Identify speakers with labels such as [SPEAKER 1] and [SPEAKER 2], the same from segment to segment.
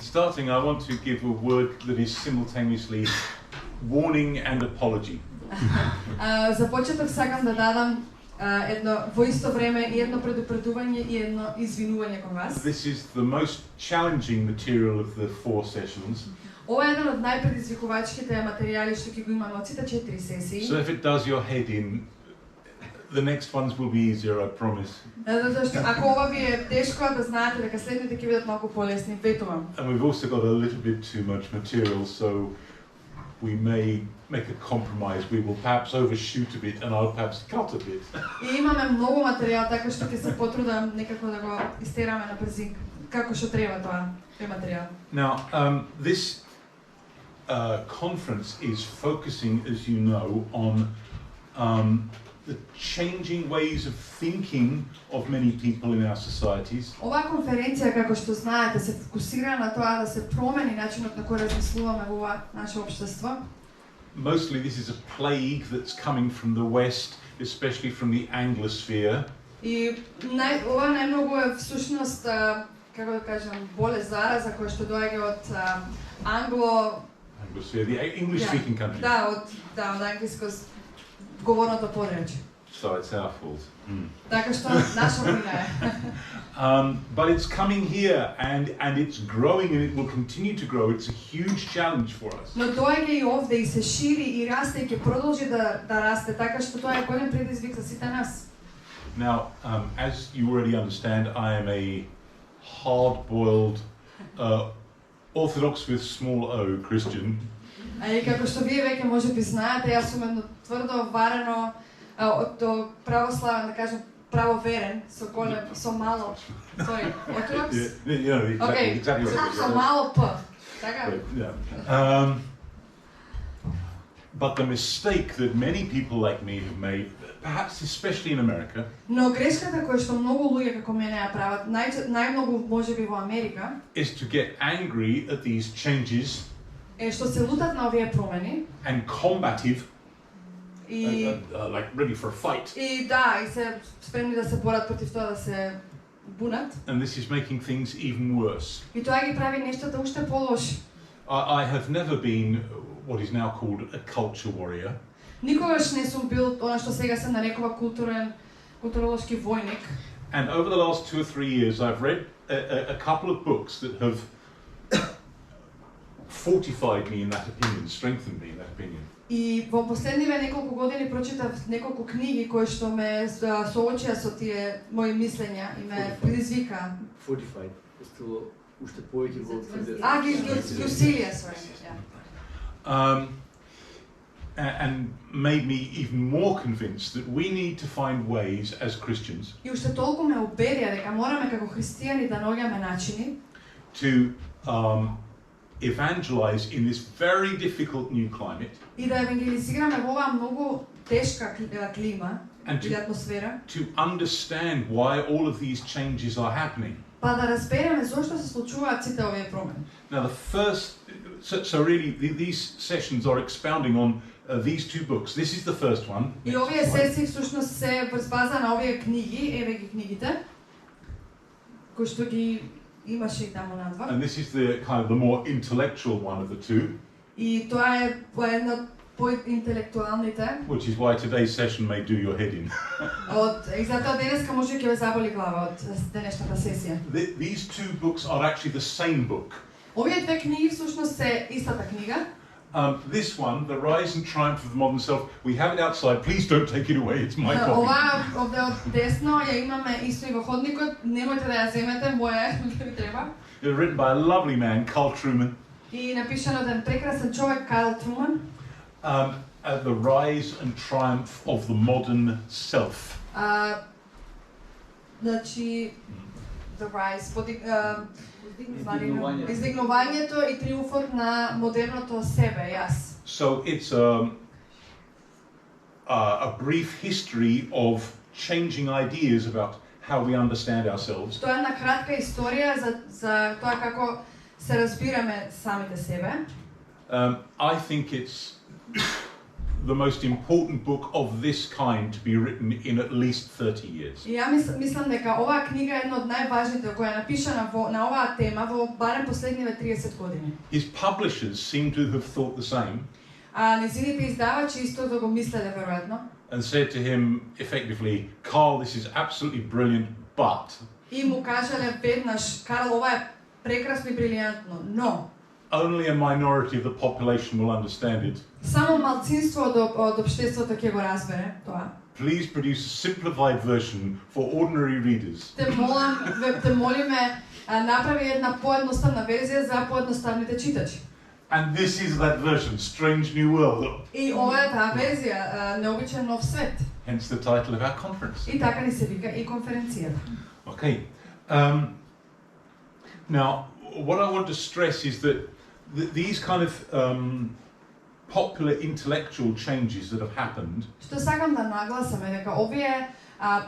[SPEAKER 1] starting, I want to give a word that is simultaneously warning and apology.
[SPEAKER 2] За почеток сакам да дадам едно во исто време и едно предупредување и едно извинување кон вас.
[SPEAKER 1] This is the most challenging material of the 4 sessions.
[SPEAKER 2] Ова е еден од најпредизвикувачките материјали што ќе го имаме од сите 4 сесии.
[SPEAKER 1] So if it does your head in, the next ones will be easier, I promise.
[SPEAKER 2] Затоа што ако ова ви е тешко, да знаете дека следните ќе бидат малку полесни, ветувам.
[SPEAKER 1] And we've also got a little bit too much material, so we may make a compromise. We will perhaps overshoot a bit and I'll perhaps cut a bit.
[SPEAKER 2] И имаме многу материјал, така што ќе се потрудам некако да го истераме на брзин, како што треба тоа, тој материјал.
[SPEAKER 1] Now, this conference is focusing, as you know, on the changing ways of thinking of many people in our societies.
[SPEAKER 2] Оваа конференција, како што знаете, се фокусира на тоа да се промени начинот на кој размислуваме во ова наше општество.
[SPEAKER 1] Mostly this is a plague that's coming from the West, especially from the Anglosphere.
[SPEAKER 2] И ова најмногу е всушност, како да кажам, болест зараза која што доаѓа од
[SPEAKER 1] Anglosphere, the English-speaking countries.
[SPEAKER 2] Да, од англиско говорното подречје.
[SPEAKER 1] So it's our fault.
[SPEAKER 2] Така што наша вина е.
[SPEAKER 1] But it's coming here and it's growing and it will continue to grow. It's a huge challenge for us.
[SPEAKER 2] Но доаѓа и овде и се шири и расте и ќе продолжи да расте, така што тоа е голем предизвик за сите нас.
[SPEAKER 1] Now, as you already understand, I am a hard-boiled, Orthodox with small o Christian.
[SPEAKER 2] И како што вие веќе можеби знаете, јас сум едно тврдо варено од православен, да кажем, правоверен, со мало, Orthodox?
[SPEAKER 1] Yeah, exactly.
[SPEAKER 2] Со мало п, така?
[SPEAKER 1] Yeah. But the mistake that many people like me have made, perhaps especially in America,
[SPEAKER 2] но грешката која што многу луѓе како мене ја прават, најмногу можеби во Америка,
[SPEAKER 1] is to get angry at these changes
[SPEAKER 2] е што се лутат на овие промени
[SPEAKER 1] and combative,
[SPEAKER 2] и
[SPEAKER 1] like ready for a fight.
[SPEAKER 2] И да, и се спремни да се борат против тоа, да се бунат.
[SPEAKER 1] And this is making things even worse.
[SPEAKER 2] И тоа ги прави нештата уште полоши.
[SPEAKER 1] I have never been what is now called a culture warrior.
[SPEAKER 2] Никогаш не сум бил она што сега се нарекува културолошки војник.
[SPEAKER 1] And over the last 2 or 3 years I've read a couple of books that have fortified me in that opinion, strengthened me in that opinion.
[SPEAKER 2] И во последниве неколку години прочитав неколку книги кои што ме соочија со тие мои мислења и ме предизвика.
[SPEAKER 3] Fortified, што уште повеќе го
[SPEAKER 2] ги усилија свој.
[SPEAKER 1] And made me even more convinced that we need to find ways as Christians
[SPEAKER 2] И уште толку ме убедија дека мораме како христијани да наоѓаме начини
[SPEAKER 1] to evangelize in this very difficult new climate
[SPEAKER 2] и да евангелизираме во оваа многу тешка клима
[SPEAKER 1] and
[SPEAKER 2] и атмосфера.
[SPEAKER 1] to understand why all of these changes are happening.
[SPEAKER 2] Па да разбереме зошто се случуваат сите овие промени.
[SPEAKER 1] Now the first, so really these sessions are expounding on these 2 books. This is the first one.
[SPEAKER 2] И овие сесии всушност се врз база на овие книги, еве ги книгите, кои што ги имаше и таму надвор.
[SPEAKER 1] And this is the kind of the more intellectual one of the 2.
[SPEAKER 2] И тоа е едно поинтелектуалните.
[SPEAKER 1] Which is why today's session may do your head in.
[SPEAKER 2] И затоа денеска може ќе ве заболи глава од денешната сесија.
[SPEAKER 1] These 2 books are actually the same book.
[SPEAKER 2] Овие две книги всушност се истата книга.
[SPEAKER 1] This one, The Rise and Triumph of the Modern Self, we have it outside. Please don't take it away. It's my copy.
[SPEAKER 2] Ова овде од десно ја имаме исто и во ходникот. Немојте да ја земете, моја ви треба.
[SPEAKER 1] It's written by a lovely man, Carl Truman.
[SPEAKER 2] И напишано од еден прекрасен човек, Карл Труман.
[SPEAKER 1] The Rise and Triumph of the Modern Self.
[SPEAKER 2] Значи, The Rise, издигнувањето и триумфот на модерното себе, јас.
[SPEAKER 1] So it's a brief history of changing ideas about how we understand ourselves.
[SPEAKER 2] Тоа е една кратка историја за тоа како се разбираме самите себе.
[SPEAKER 1] I think it's the most important book of this kind to be written in at least 30 years.
[SPEAKER 2] И ја мислам дека оваа книга е една од најважните која е напишана на оваа тема во барем последниве 30 години.
[SPEAKER 1] His publishers seem to have thought the same.
[SPEAKER 2] А незините издавачи исто да го мислеле веројатно.
[SPEAKER 1] And said to him effectively, Carl, this is absolutely brilliant, but...
[SPEAKER 2] И му кажале веднаш, Карл, ова е прекрасно и брилијантно, но...
[SPEAKER 1] Only a minority of the population will understand it.
[SPEAKER 2] Само малцинство од општеството ќе го разбере тоа.
[SPEAKER 1] Please produce a simplified version for ordinary readers.
[SPEAKER 2] Те молиме, направи една поедноставна верзија за поедноставните читачи.
[SPEAKER 1] And this is that version, Strange New World.
[SPEAKER 2] И ова е таа верзија, Необичен нов свет.
[SPEAKER 1] Hence the title of our conference.
[SPEAKER 2] И така ни се вика и конференцијата.
[SPEAKER 1] Okay. Now, what I want to stress is that these kind of popular intellectual changes that have happened.
[SPEAKER 2] Што сакам да нагласам е дека овие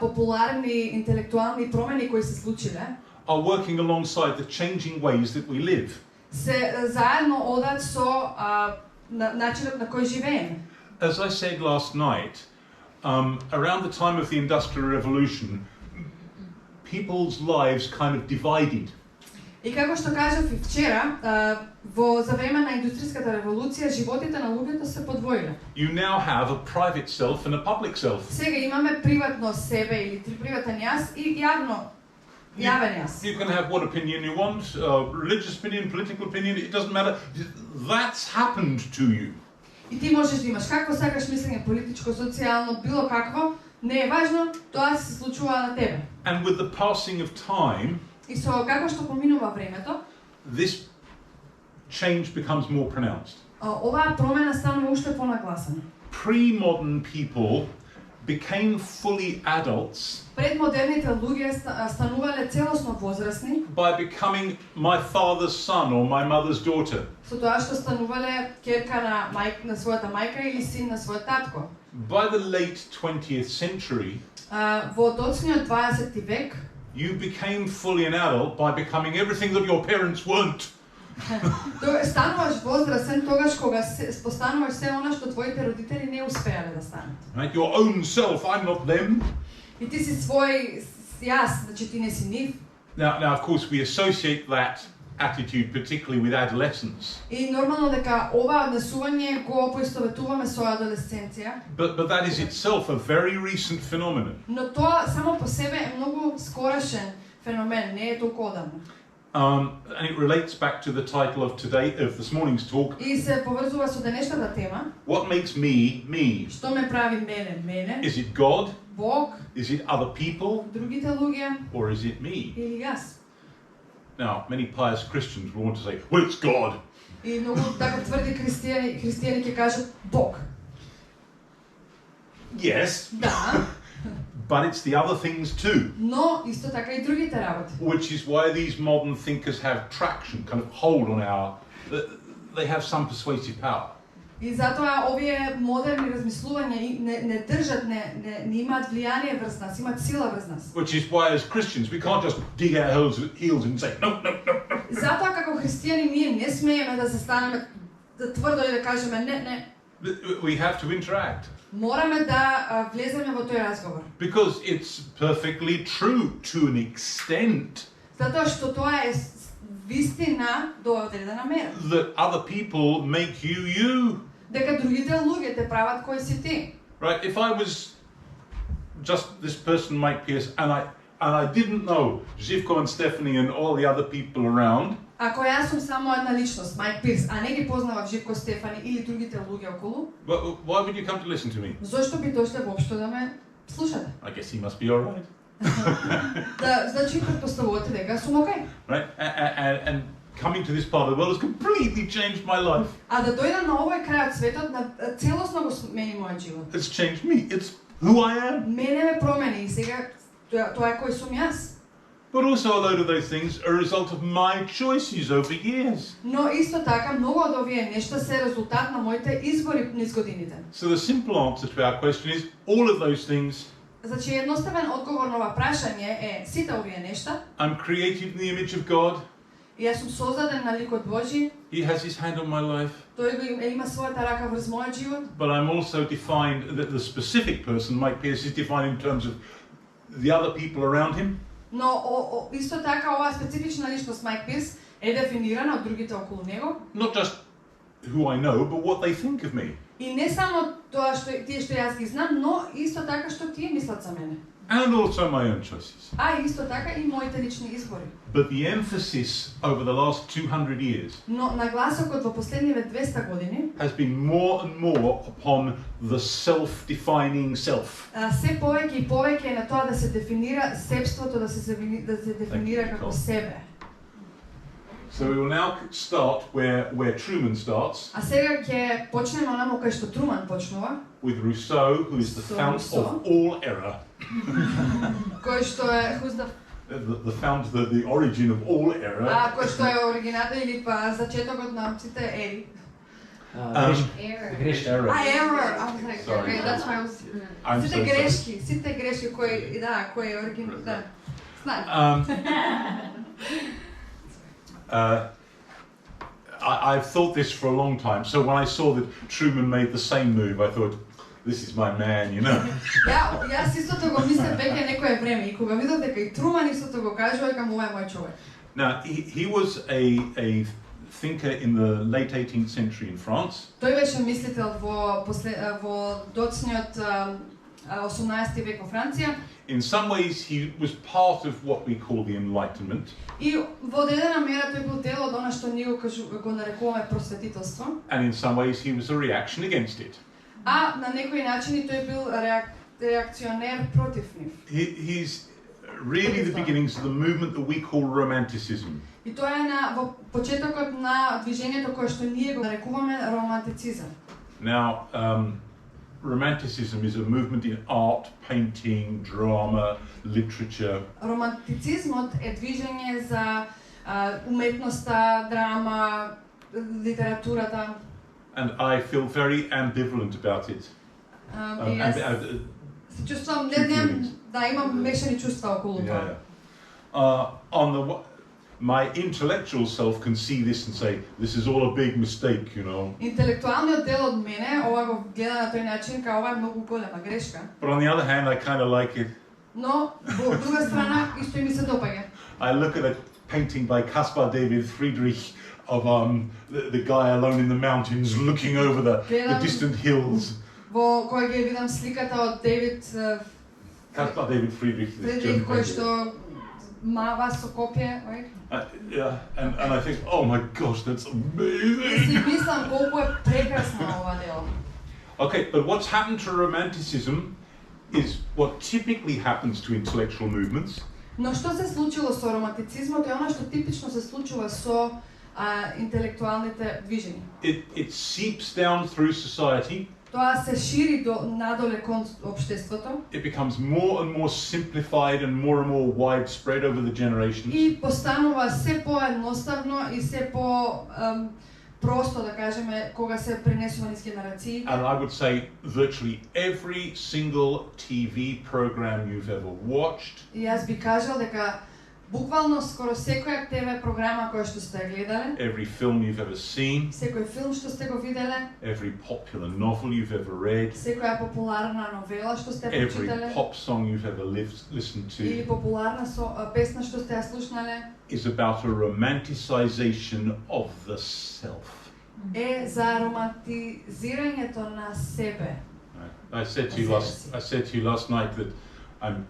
[SPEAKER 2] популарни интелектуални промени кои се случиле
[SPEAKER 1] are working alongside the changing ways that we live.
[SPEAKER 2] Се заедно одат со начинот на кој живееме.
[SPEAKER 1] As I said last night, around the time of the Industrial Revolution, people's lives kind of divided.
[SPEAKER 2] И како што кажав и вчера, за време на индустријската револуција животите на луѓето се подвоиле.
[SPEAKER 1] You now have a private self and a public self.
[SPEAKER 2] Сега имаме приватно себе или приватен јас и јавен јас.
[SPEAKER 1] You can have what opinion you want, religious opinion, political opinion, it doesn't matter. That's happened to you.
[SPEAKER 2] И ти можеш да имаш какво сакаш мислење, политичко, социјално, било какво, не е важно, тоа се случува на тебе.
[SPEAKER 1] And with the passing of time,
[SPEAKER 2] и со како што поминува времето,
[SPEAKER 1] this change becomes more pronounced.
[SPEAKER 2] Оваа промена станува уште понагласена.
[SPEAKER 1] Pre-modern people became fully adults
[SPEAKER 2] Предмодерните луѓе станувале целосно возрастни
[SPEAKER 1] by becoming my father's son or my mother's daughter.
[SPEAKER 2] Со тоа што станувале ќерка на Мајк, на својата мајка или син на својот татко.
[SPEAKER 1] By the late 20th century,
[SPEAKER 2] во точниот 20 век,
[SPEAKER 1] you became fully an adult by becoming everything that your parents weren't.
[SPEAKER 2] Стануваш возрастен тогаш кога постануваш се она што твоите родители не успеале да станат.
[SPEAKER 1] Right, your own self, I'm not them.
[SPEAKER 2] И ти си свој јас, значи ти не си нив.
[SPEAKER 1] Now of course we associate that attitude particularly with adolescence.
[SPEAKER 2] И нормално дека ова однесување го поистоветуваме со адолесценција.
[SPEAKER 1] But that is itself a very recent phenomenon.
[SPEAKER 2] Но тоа само по себе е многу скорошен феномен, не е толку одамна.
[SPEAKER 1] And it relates back to the title of this morning's talk.
[SPEAKER 2] И се поврзува со денешната тема.
[SPEAKER 1] What makes me me?
[SPEAKER 2] Што ме прави мене?
[SPEAKER 1] Is it God?
[SPEAKER 2] Бог?
[SPEAKER 1] Is it other people?
[SPEAKER 2] Другите луѓе?
[SPEAKER 1] Or is it me?
[SPEAKER 2] Или јас?
[SPEAKER 1] Now, many pious Christians will want to say, well, it's God.
[SPEAKER 2] И многу така тврди христијани ќе кажат Бог.
[SPEAKER 1] Yes.
[SPEAKER 2] Да.
[SPEAKER 1] But it's the other things too.
[SPEAKER 2] Но исто така и другите работи.
[SPEAKER 1] Which is why these modern thinkers have traction, kind of hold on they have some persuasive power.
[SPEAKER 2] И затоа овие модерни размислувања не држат, не имаат влијание врз нас, имаат сила врз нас.
[SPEAKER 1] Which is why as Christians we can't just dig our heels and say no.
[SPEAKER 2] Затоа како христијани ние не смееме да застанеме да тврдо и да кажеме не.
[SPEAKER 1] We have to interact.
[SPEAKER 2] Мораме да влеземе во тој разговор.
[SPEAKER 1] Because it's perfectly true to an extent.
[SPEAKER 2] Затоа што тоа е вистина до одредена мера.
[SPEAKER 1] That other people make you.
[SPEAKER 2] Дека другите луѓе те прават кој си ти.
[SPEAKER 1] Right, if I was just this person Meic Pearse and I didn't know Živko and Stefani and all the other people around.
[SPEAKER 2] Ако јас сум само една личност, Мeic Pearse, а не ги познавав Живко, Стефани или другите луѓе околу,
[SPEAKER 1] why would you come to listen to me?
[SPEAKER 2] Зошто би дошле воопшто да ме слушате?
[SPEAKER 1] I guess he must be all right.
[SPEAKER 2] Да, значи претпоставувате дека сум окей.
[SPEAKER 1] Right, and coming to this part of the world has completely changed my life.
[SPEAKER 2] А да дојдам на овој крај од светот, целосно го смени мојот живот.
[SPEAKER 1] It's changed me. It's who I am.
[SPEAKER 2] Мене ме промени и сега тоа е кој сум јас.
[SPEAKER 1] But also a load of those things are a result of my choices over years.
[SPEAKER 2] Но исто така многу од овие нешта се резултат на моите избори низ годините.
[SPEAKER 1] So the simple answer to our question is all of those things.
[SPEAKER 2] Значи едноставен одговор на ова прашање е сите овие нешта.
[SPEAKER 1] I'm created in the image of God.
[SPEAKER 2] И јас сум создаден на ликот Божи.
[SPEAKER 1] He has his hand on my life.
[SPEAKER 2] Тој има својата рака врз мојот живот.
[SPEAKER 1] But I'm also defined, that the specific person, Meic Pearse, is defined in terms of the other people around him.
[SPEAKER 2] Но исто така оваа специфична личност Мeic Pearse е дефинирана од другите околу него.
[SPEAKER 1] Not just who I know, but what they think of me.
[SPEAKER 2] И не само тоа тие што јас ги знам, но исто така што тие мислат за мене.
[SPEAKER 1] And also my own choices.
[SPEAKER 2] А исто така и моите лични избори.
[SPEAKER 1] But the emphasis over the last 200 years
[SPEAKER 2] Но нагласокот во последниве 200 години
[SPEAKER 1] has been more and more upon the self-defining self.
[SPEAKER 2] се повеќе и повеќе на тоа да се дефинира себството, да се дефинира како себе.
[SPEAKER 1] So we will now start where Truman starts.
[SPEAKER 2] А сега ќе почнеме онаму кај што Труман почнува.
[SPEAKER 1] With Rousseau, who is the fount of all error.
[SPEAKER 2] Кој што е
[SPEAKER 1] The origin of all error.
[SPEAKER 2] кој што е оригината или па зачетокот на сите ери.
[SPEAKER 3] Грешка.
[SPEAKER 1] Error.
[SPEAKER 2] Error. I was like,
[SPEAKER 1] Sorry.
[SPEAKER 2] okay, that's why I was.
[SPEAKER 1] I'm so sorry.
[SPEAKER 2] Сите грешки кои кои е оригинал, да. Знаеш.
[SPEAKER 1] I've thought this for a long time. So when I saw that Truman made the same move, I thought, this is my man, you know.
[SPEAKER 2] Јас истото го мислев веќе некое време и кога видов дека и Труман истото го кажува, дека ова е мој човек.
[SPEAKER 1] Now, he was a thinker in the late 18th century in France.
[SPEAKER 2] Тој беше мислител во доцниот 18 век во Франција.
[SPEAKER 1] In some ways, he was part of what we call the Enlightenment.
[SPEAKER 2] И во одредена мера тој бил дел од она што ние го нарекуваме просветителство.
[SPEAKER 1] And in some ways, he was a reaction against it.
[SPEAKER 2] А на некои начини тој бил реакционер против нив.
[SPEAKER 1] He's really the beginnings of the movement that we call Romanticism.
[SPEAKER 2] И тоа е во почетокот на движењето кое што ние го нарекуваме романтицизам.
[SPEAKER 1] Now, Romanticism is a movement in art, painting, drama, literature.
[SPEAKER 2] Романтицизмот е движење за уметноста, драма, литературата.
[SPEAKER 1] And I feel very ambivalent about it.
[SPEAKER 2] Се чувствувам, да имам мешани чувства околу тоа.
[SPEAKER 1] My intellectual self can see this and say, this is all a big mistake, you know.
[SPEAKER 2] Интелектуалниот дел од мене ова го гледа на тој начин како ова е многу голема грешка.
[SPEAKER 1] But on the other hand, I kind of like it.
[SPEAKER 2] Но во друга страна исто и ми се допаѓа.
[SPEAKER 1] I look at a painting by Caspar David Friedrich of the guy alone in the mountains looking over the distant hills.
[SPEAKER 2] Во кој ги видам сликата од
[SPEAKER 1] Caspar David Friedrich,
[SPEAKER 2] кој што мава со копје,
[SPEAKER 1] yeah, and I think, oh my gosh, that's amazing.
[SPEAKER 2] Си мислам колку е прекрасно ова дело.
[SPEAKER 1] Okay, but what's happened to Romanticism is what typically happens to intellectual movements.
[SPEAKER 2] Но што се случило со романтицизмот е она што типично се случува со интелектуалните движења.
[SPEAKER 1] It seeps down through society.
[SPEAKER 2] Тоа се шири надоле кон општеството.
[SPEAKER 1] It becomes more and more simplified and more widespread over the generations.
[SPEAKER 2] И постанува се поедноставно и се просто да кажеме кога се пренесува низ генерации.
[SPEAKER 1] And I would say virtually every single TV program you've ever watched.
[SPEAKER 2] И јас би кажал дека буквално скоро секоја ТВ програма која што сте гледале,
[SPEAKER 1] every film you've ever seen,
[SPEAKER 2] секој филм што сте го виделе,
[SPEAKER 1] every popular novel you've ever read,
[SPEAKER 2] секоја популарна новела што сте
[SPEAKER 1] every
[SPEAKER 2] прочитале,
[SPEAKER 1] pop song you've ever listened to,
[SPEAKER 2] или популарна песна што сте ја слушнале,
[SPEAKER 1] is about a romanticization of the self.
[SPEAKER 2] Е за романтизирањето на себе.
[SPEAKER 1] I said to you last night that I'm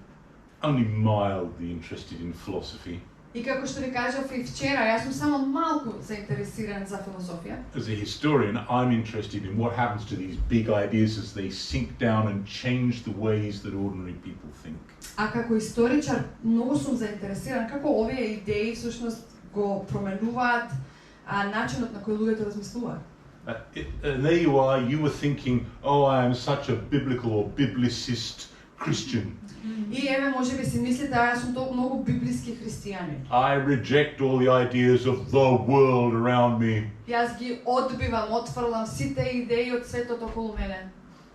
[SPEAKER 1] only mildly interested in philosophy.
[SPEAKER 2] И како што ви кажав и вчера, јас сум само малку заинтересиран за философија.
[SPEAKER 1] As a historian, I'm interested in what happens to these big ideas as they sink down and change the ways that ordinary people think.
[SPEAKER 2] А како историчар, многу сум заинтересиран како овие идеи всушност го променуваат начинот на кој луѓето размислуваат.
[SPEAKER 1] There you are, you were thinking, oh, I am such a biblical or biblicist Christian.
[SPEAKER 2] И еве можеби си мислите, јас сум толку многу библиски христијанин.
[SPEAKER 1] I reject all the ideas of the world around me.
[SPEAKER 2] Јас ги одбивам, отфрлам сите идеи од светот околу мене.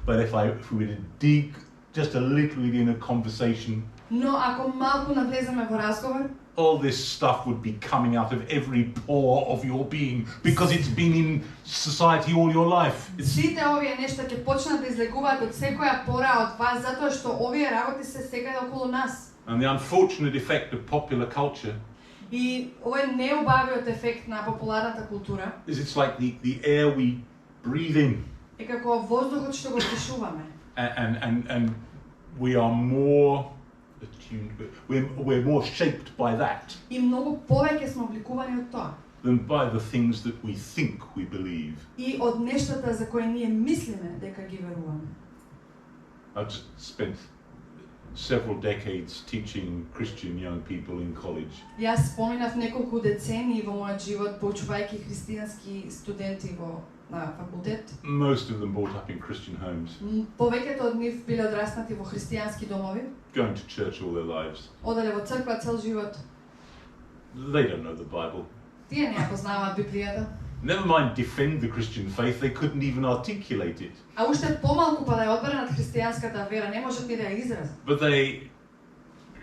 [SPEAKER 1] But if we were to dig just a little in a conversation,
[SPEAKER 2] Но ако малку навлеземе во разговор,
[SPEAKER 1] all this stuff would be coming out of every pore of your being because it's been in society all your life.
[SPEAKER 2] Сите овие нешта ќе почнат да излегуваат од секоја пора од вас затоа што овие работи се секаде околу нас.
[SPEAKER 1] And the unfortunate effect of popular culture
[SPEAKER 2] И овој неубавиот ефект на популарната култура
[SPEAKER 1] is it's like the air we breathe in.
[SPEAKER 2] Е како воздухот што го дишуваме.
[SPEAKER 1] And we are more attuned, we're more shaped by that
[SPEAKER 2] И многу повеќе сме обликувани од тоа.
[SPEAKER 1] than by the things that we think we believe.
[SPEAKER 2] И од нештата за кои ние мислиме дека ги веруваме.
[SPEAKER 1] I've just spent several decades teaching Christian young people in college.
[SPEAKER 2] Јас споминав неколку децении во мојот живот поучувајќи христијански студенти во на факултет.
[SPEAKER 1] Most of them brought up in Christian homes,
[SPEAKER 2] Повеќето од нив биле одраснати во христијански домови,
[SPEAKER 1] going to church all their lives.
[SPEAKER 2] оделе во црква цел живот.
[SPEAKER 1] They don't know the Bible.
[SPEAKER 2] Тие не ја познаваат Библијата.
[SPEAKER 1] Never mind defend the Christian faith, they couldn't even articulate it.
[SPEAKER 2] А уште помалку па да ја одбранат христијанската вера, не можат ни да ја изразат.
[SPEAKER 1] But they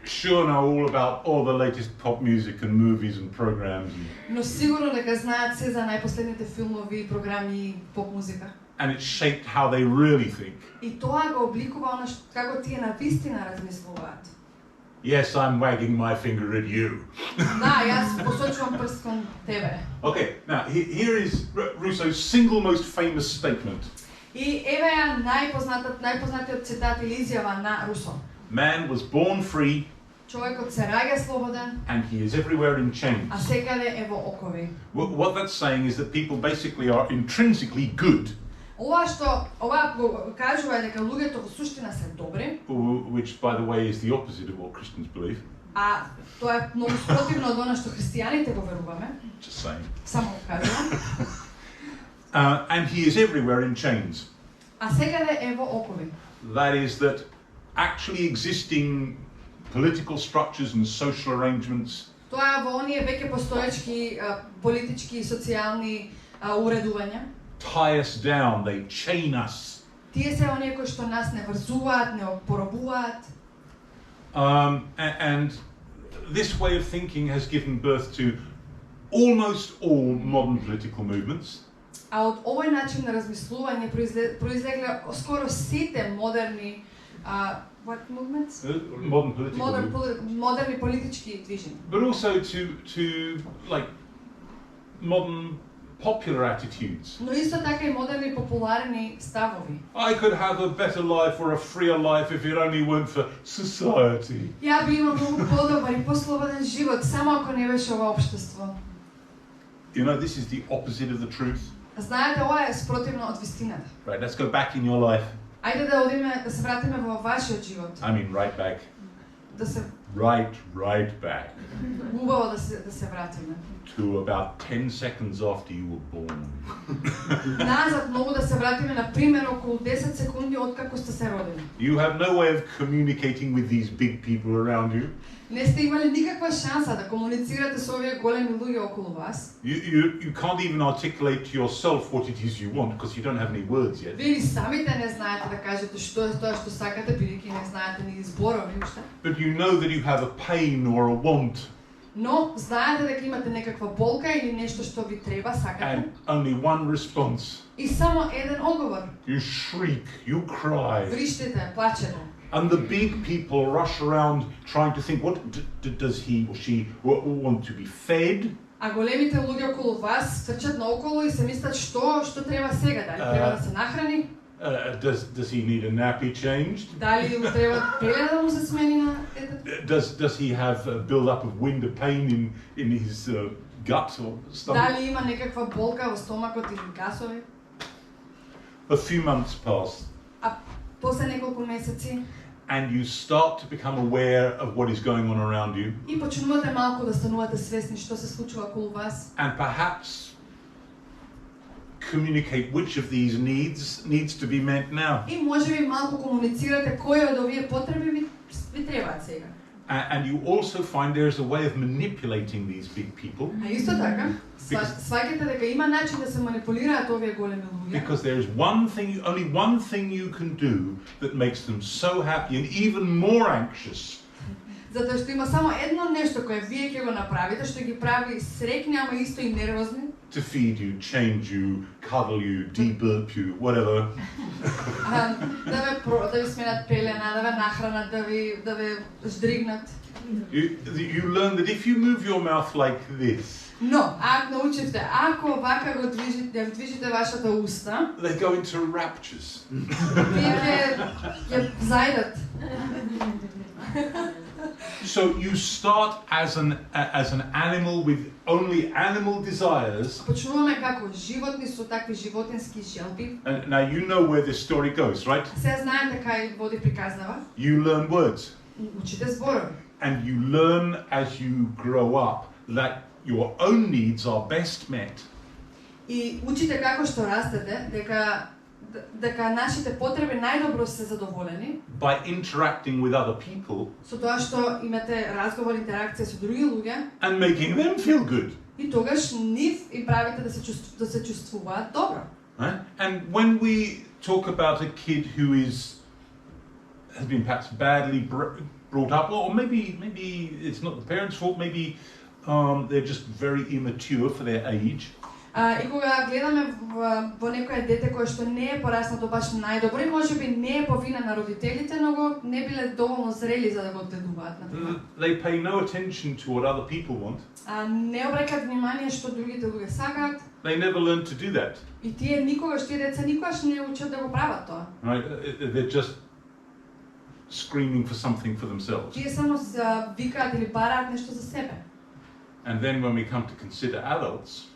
[SPEAKER 1] sure know all about all the latest pop music and movies and programs.
[SPEAKER 2] Но сигурно дека знаат се за најпоследните филмови, програми и поп музика.
[SPEAKER 1] And it's shaped how they really think.
[SPEAKER 2] И тоа го обликува она како тие на вистина размислуваат.
[SPEAKER 1] Yes, I'm wagging my finger at you.
[SPEAKER 2] Да, јас посочувам прст кон тебе.
[SPEAKER 1] Okay, now here is Rousseau's single most famous statement.
[SPEAKER 2] И еве ја најпознатиот цитат или изјава на Русо.
[SPEAKER 1] Man was born free,
[SPEAKER 2] Човекот се раѓа слободен,
[SPEAKER 1] and he is everywhere in chains.
[SPEAKER 2] а секаде е во окови.
[SPEAKER 1] What that's saying is that people basically are intrinsically good,
[SPEAKER 2] Ова го кажува е дека луѓето во суштина се добри,
[SPEAKER 1] which by the way is the opposite of what Christians believe.
[SPEAKER 2] а тоа е многу спротивно од она што христијаните го веруваме.
[SPEAKER 1] Just saying.
[SPEAKER 2] Само го кажувам.
[SPEAKER 1] And he is everywhere in chains.
[SPEAKER 2] А секаде е во окови.
[SPEAKER 1] That is that actually existing political structures and social arrangements
[SPEAKER 2] Тоа во оние веќе постоечки политички и социјални уредувања.
[SPEAKER 1] tie us down, they chain us.
[SPEAKER 2] Тие се оние кои што нас не врзуваат, не поробуваат.
[SPEAKER 1] And this way of thinking has given birth to almost all modern political movements.
[SPEAKER 2] А од овој начин на размислување произлегле скоро сите модерни what movements?
[SPEAKER 1] Modern political movements.
[SPEAKER 2] Модерни политички движења.
[SPEAKER 1] But also to like modern popular attitudes.
[SPEAKER 2] Но исто така и модерни популарни ставови.
[SPEAKER 1] I could have a better life or a freer life if it only weren't for society.
[SPEAKER 2] Ја би имал многу подобар и послободен живот само ако не беше ова општество.
[SPEAKER 1] You know, this is the opposite of the truth.
[SPEAKER 2] Знаете, ова е спротивно од вистината.
[SPEAKER 1] Right, let's go back in your life.
[SPEAKER 2] Ајде да одиме, да се вратиме во вашиот живот.
[SPEAKER 1] I mean, right back.
[SPEAKER 2] Да се
[SPEAKER 1] Right back.
[SPEAKER 2] убаво да се вратиме.
[SPEAKER 1] To about 10 seconds after you were born.
[SPEAKER 2] Назад многу да се вратиме на пример околу 10 секунди откако сте се родени.
[SPEAKER 1] You have no way of communicating with these big people around you.
[SPEAKER 2] Не сте имали никаква шанса да комуницирате со овие големи луѓе околу вас.
[SPEAKER 1] You can't even articulate to yourself what it is you want because you don't have any words yet.
[SPEAKER 2] Вие самите не знаете да кажете што е тоа што сакате, бидејќи не знаете ни зборови уште.
[SPEAKER 1] But you know that you have a pain or a want.
[SPEAKER 2] Но знаете дека имате некаква болка или нешто што ви треба, сакате.
[SPEAKER 1] And only one response.
[SPEAKER 2] И само еден одговор.
[SPEAKER 1] You shriek, you cry.
[SPEAKER 2] Вриштите, плачете.
[SPEAKER 1] And the big people rush around trying to think, what does he or she want to be fed?
[SPEAKER 2] А големите луѓе околу вас трчат наоколу и се мислат што треба сега, дали треба да се нахрани?
[SPEAKER 1] Does he need a nappy changed?
[SPEAKER 2] Дали му треба пелена да му се смени на детето?
[SPEAKER 1] Does he have a build-up of window pain in his gut or stomach?
[SPEAKER 2] Дали има некаква болка во стомакот или гасови?
[SPEAKER 1] A few months pass.
[SPEAKER 2] А после неколку месеци
[SPEAKER 1] and you start to become aware of what is going on around you.
[SPEAKER 2] И почнувате малку да станувате свесни што се случува околу вас.
[SPEAKER 1] And perhaps communicate which of these needs to be met now.
[SPEAKER 2] И можеби малку комуницирате кои од овие потреби ви требаат сега.
[SPEAKER 1] And you also find there is a way of manipulating these big people.
[SPEAKER 2] А исто така, сваќате дека има начин да се манипулираат овие големи луѓе.
[SPEAKER 1] Because there is only one thing you can do that makes them so happy and even more anxious.
[SPEAKER 2] Затоа што има само едно нешто кое вие ќе го направите, што ги прави среќни, ама исто и нервозни.
[SPEAKER 1] To feed you, change you, cuddle you, de-burp you, whatever.
[SPEAKER 2] Да ви сменат пелена, да ве нахранат, да ве ждригнат.
[SPEAKER 1] You learn that if you move your mouth like this,
[SPEAKER 2] Но, ако научите, ако вака го движите вашата уста,
[SPEAKER 1] they go into raptures.
[SPEAKER 2] вие ќе зајдат.
[SPEAKER 1] So you start as an animal with only animal desires.
[SPEAKER 2] Почнуваме како животни со такви животински желби.
[SPEAKER 1] And now you know where this story goes, right?
[SPEAKER 2] Се знаете кај води приказнава.
[SPEAKER 1] You learn words.
[SPEAKER 2] Учите зборови.
[SPEAKER 1] And you learn as you grow up that your own needs are best met.
[SPEAKER 2] И учите како што растете, дека нашите потреби најдобро се задоволени.
[SPEAKER 1] By interacting with other people.
[SPEAKER 2] Со тоа што имате разговор, интеракција со други луѓе.
[SPEAKER 1] And making them feel good.
[SPEAKER 2] И тогаш нив им правите да се чувствуваат добро.
[SPEAKER 1] Right? And when we talk about a kid who has been perhaps badly brought up, or maybe it's not the parents' fault, maybe they're just very immature for their age.
[SPEAKER 2] И кога гледаме во некое дете кое што не е пораснато баш најдобро, и можеби не е по вина на родителите, но не биле доволно зрели за да го одгледуваат, например.
[SPEAKER 1] They pay no attention to what other people want.
[SPEAKER 2] Не обраќаат внимание што другите луѓе сакаат.
[SPEAKER 1] They never learn to do that.
[SPEAKER 2] И тие деца никогаш не учат да го прават тоа.
[SPEAKER 1] Right? They're just screaming for something for themselves.
[SPEAKER 2] Тие само викаат или бараат нешто за себе.
[SPEAKER 1] And then when we come to consider adults,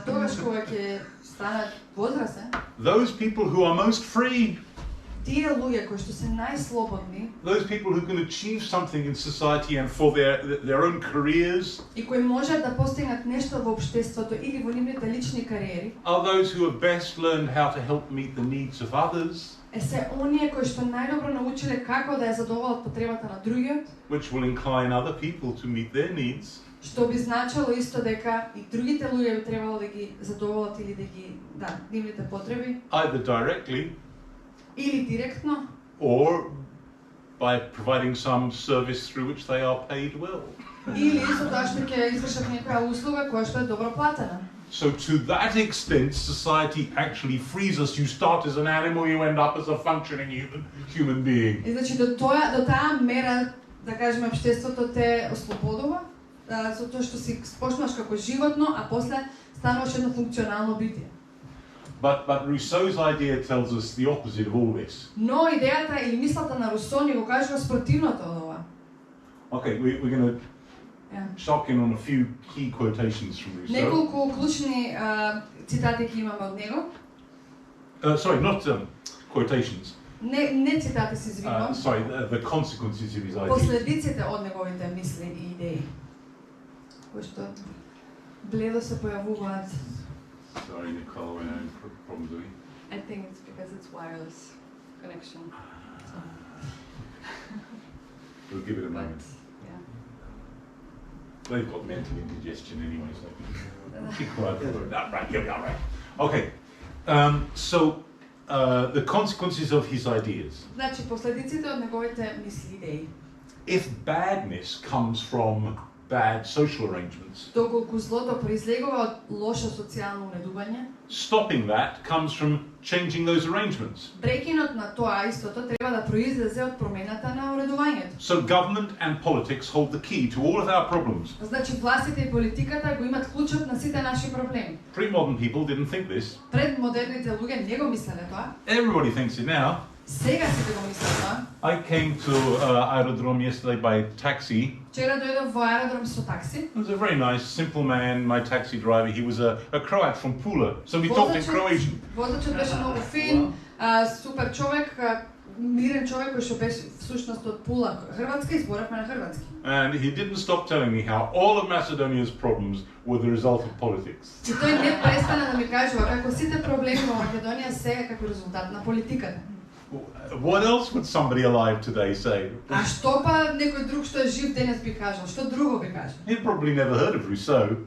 [SPEAKER 2] Тогаш кога ќе станат возрасен,
[SPEAKER 1] those people who are most free,
[SPEAKER 2] тие луѓе кои што се најслободни,
[SPEAKER 1] those people who can achieve something in society and for their own careers,
[SPEAKER 2] и кои можат да постигнат нешто во општеството или во нивните лични кариери,
[SPEAKER 1] are those who have best learned how to help meet the needs of others,
[SPEAKER 2] се оние кои што најдобро научиле како да ја задоволат потребата на другиот,
[SPEAKER 1] which will incline other people to meet their needs.
[SPEAKER 2] Што би значило исто дека и другите луѓе би требало да ги задоволат или нивните потреби,
[SPEAKER 1] Either directly
[SPEAKER 2] или директно,
[SPEAKER 1] or by providing some service through which they are paid well.
[SPEAKER 2] или со тоа што ќе извршат некоја услуга која што е добро платена.
[SPEAKER 1] So to that extent, society actually frees us. You start as an animal, you end up as a functioning human being.
[SPEAKER 2] И значи до таа мера, да кажеме, општеството те ослободува, затоа што си почнуваш како животно, а после стануваш едно функционално битие.
[SPEAKER 1] But Rousseau's idea tells us the opposite of all this.
[SPEAKER 2] Но идејата или мислата на Русо ни го кажува спротивното од ова.
[SPEAKER 1] Okay, we're going to shock in on a few key quotations from Rousseau.
[SPEAKER 2] Неколку клучни цитати ќе имаме од него.
[SPEAKER 1] Sorry, not quotations.
[SPEAKER 2] Не цитати се извинувам.
[SPEAKER 1] Sorry, the consequences of his ideas.
[SPEAKER 2] Последиците од неговите мисли и идеи. Кои што бледо се појавуваат.
[SPEAKER 1] Sorry, Nicole, we're having problems with it.
[SPEAKER 2] I think it's because it's wireless connection. So.
[SPEAKER 1] We'll give it a moment.
[SPEAKER 2] Yeah.
[SPEAKER 1] They've got mental indigestion anyway, so keep quiet. Right, here we are, right. Okay, so the consequences of his ideas.
[SPEAKER 2] Значи, последиците од неговите мисли и идеи.
[SPEAKER 1] If badness comes from bad social arrangements,
[SPEAKER 2] Доколку злото произлегува од лошо социјално уредување,
[SPEAKER 1] stopping that comes from changing those arrangements.
[SPEAKER 2] Прекинот на тоа истото треба да произлезе од промената на уредувањето.
[SPEAKER 1] So government and politics hold the key to all of our problems.
[SPEAKER 2] Значи, властите и политиката го имат клучот на сите наши проблеми.
[SPEAKER 1] Pre-modern people didn't think this.
[SPEAKER 2] Пред модерните луѓе не го мислеле тоа.
[SPEAKER 1] Everybody thinks it now.
[SPEAKER 2] Сега сите го мислат тоа.
[SPEAKER 1] I came to Aerodrome yesterday by taxi.
[SPEAKER 2] Вчера дојдов во аеродром со такси.
[SPEAKER 1] It was a very nice, simple man, my taxi driver. He was a Croat from Pula, so we talked in Croatian.
[SPEAKER 2] Возачот беше многу фин, супер човек, мирен човек кој што беше всушност од Пула, Хрватска, и зборавме на хрватски.
[SPEAKER 1] And he didn't stop telling me how all of Macedonia's problems were the result of politics.
[SPEAKER 2] И тој не престана да ми кажува како сите проблеми во Македонија се како резултат на политиката.
[SPEAKER 1] What else would somebody alive today say?
[SPEAKER 2] А што па некој друг што е жив денес би кажал? Што друго би кажал?
[SPEAKER 1] He'd probably never heard of Rousseau.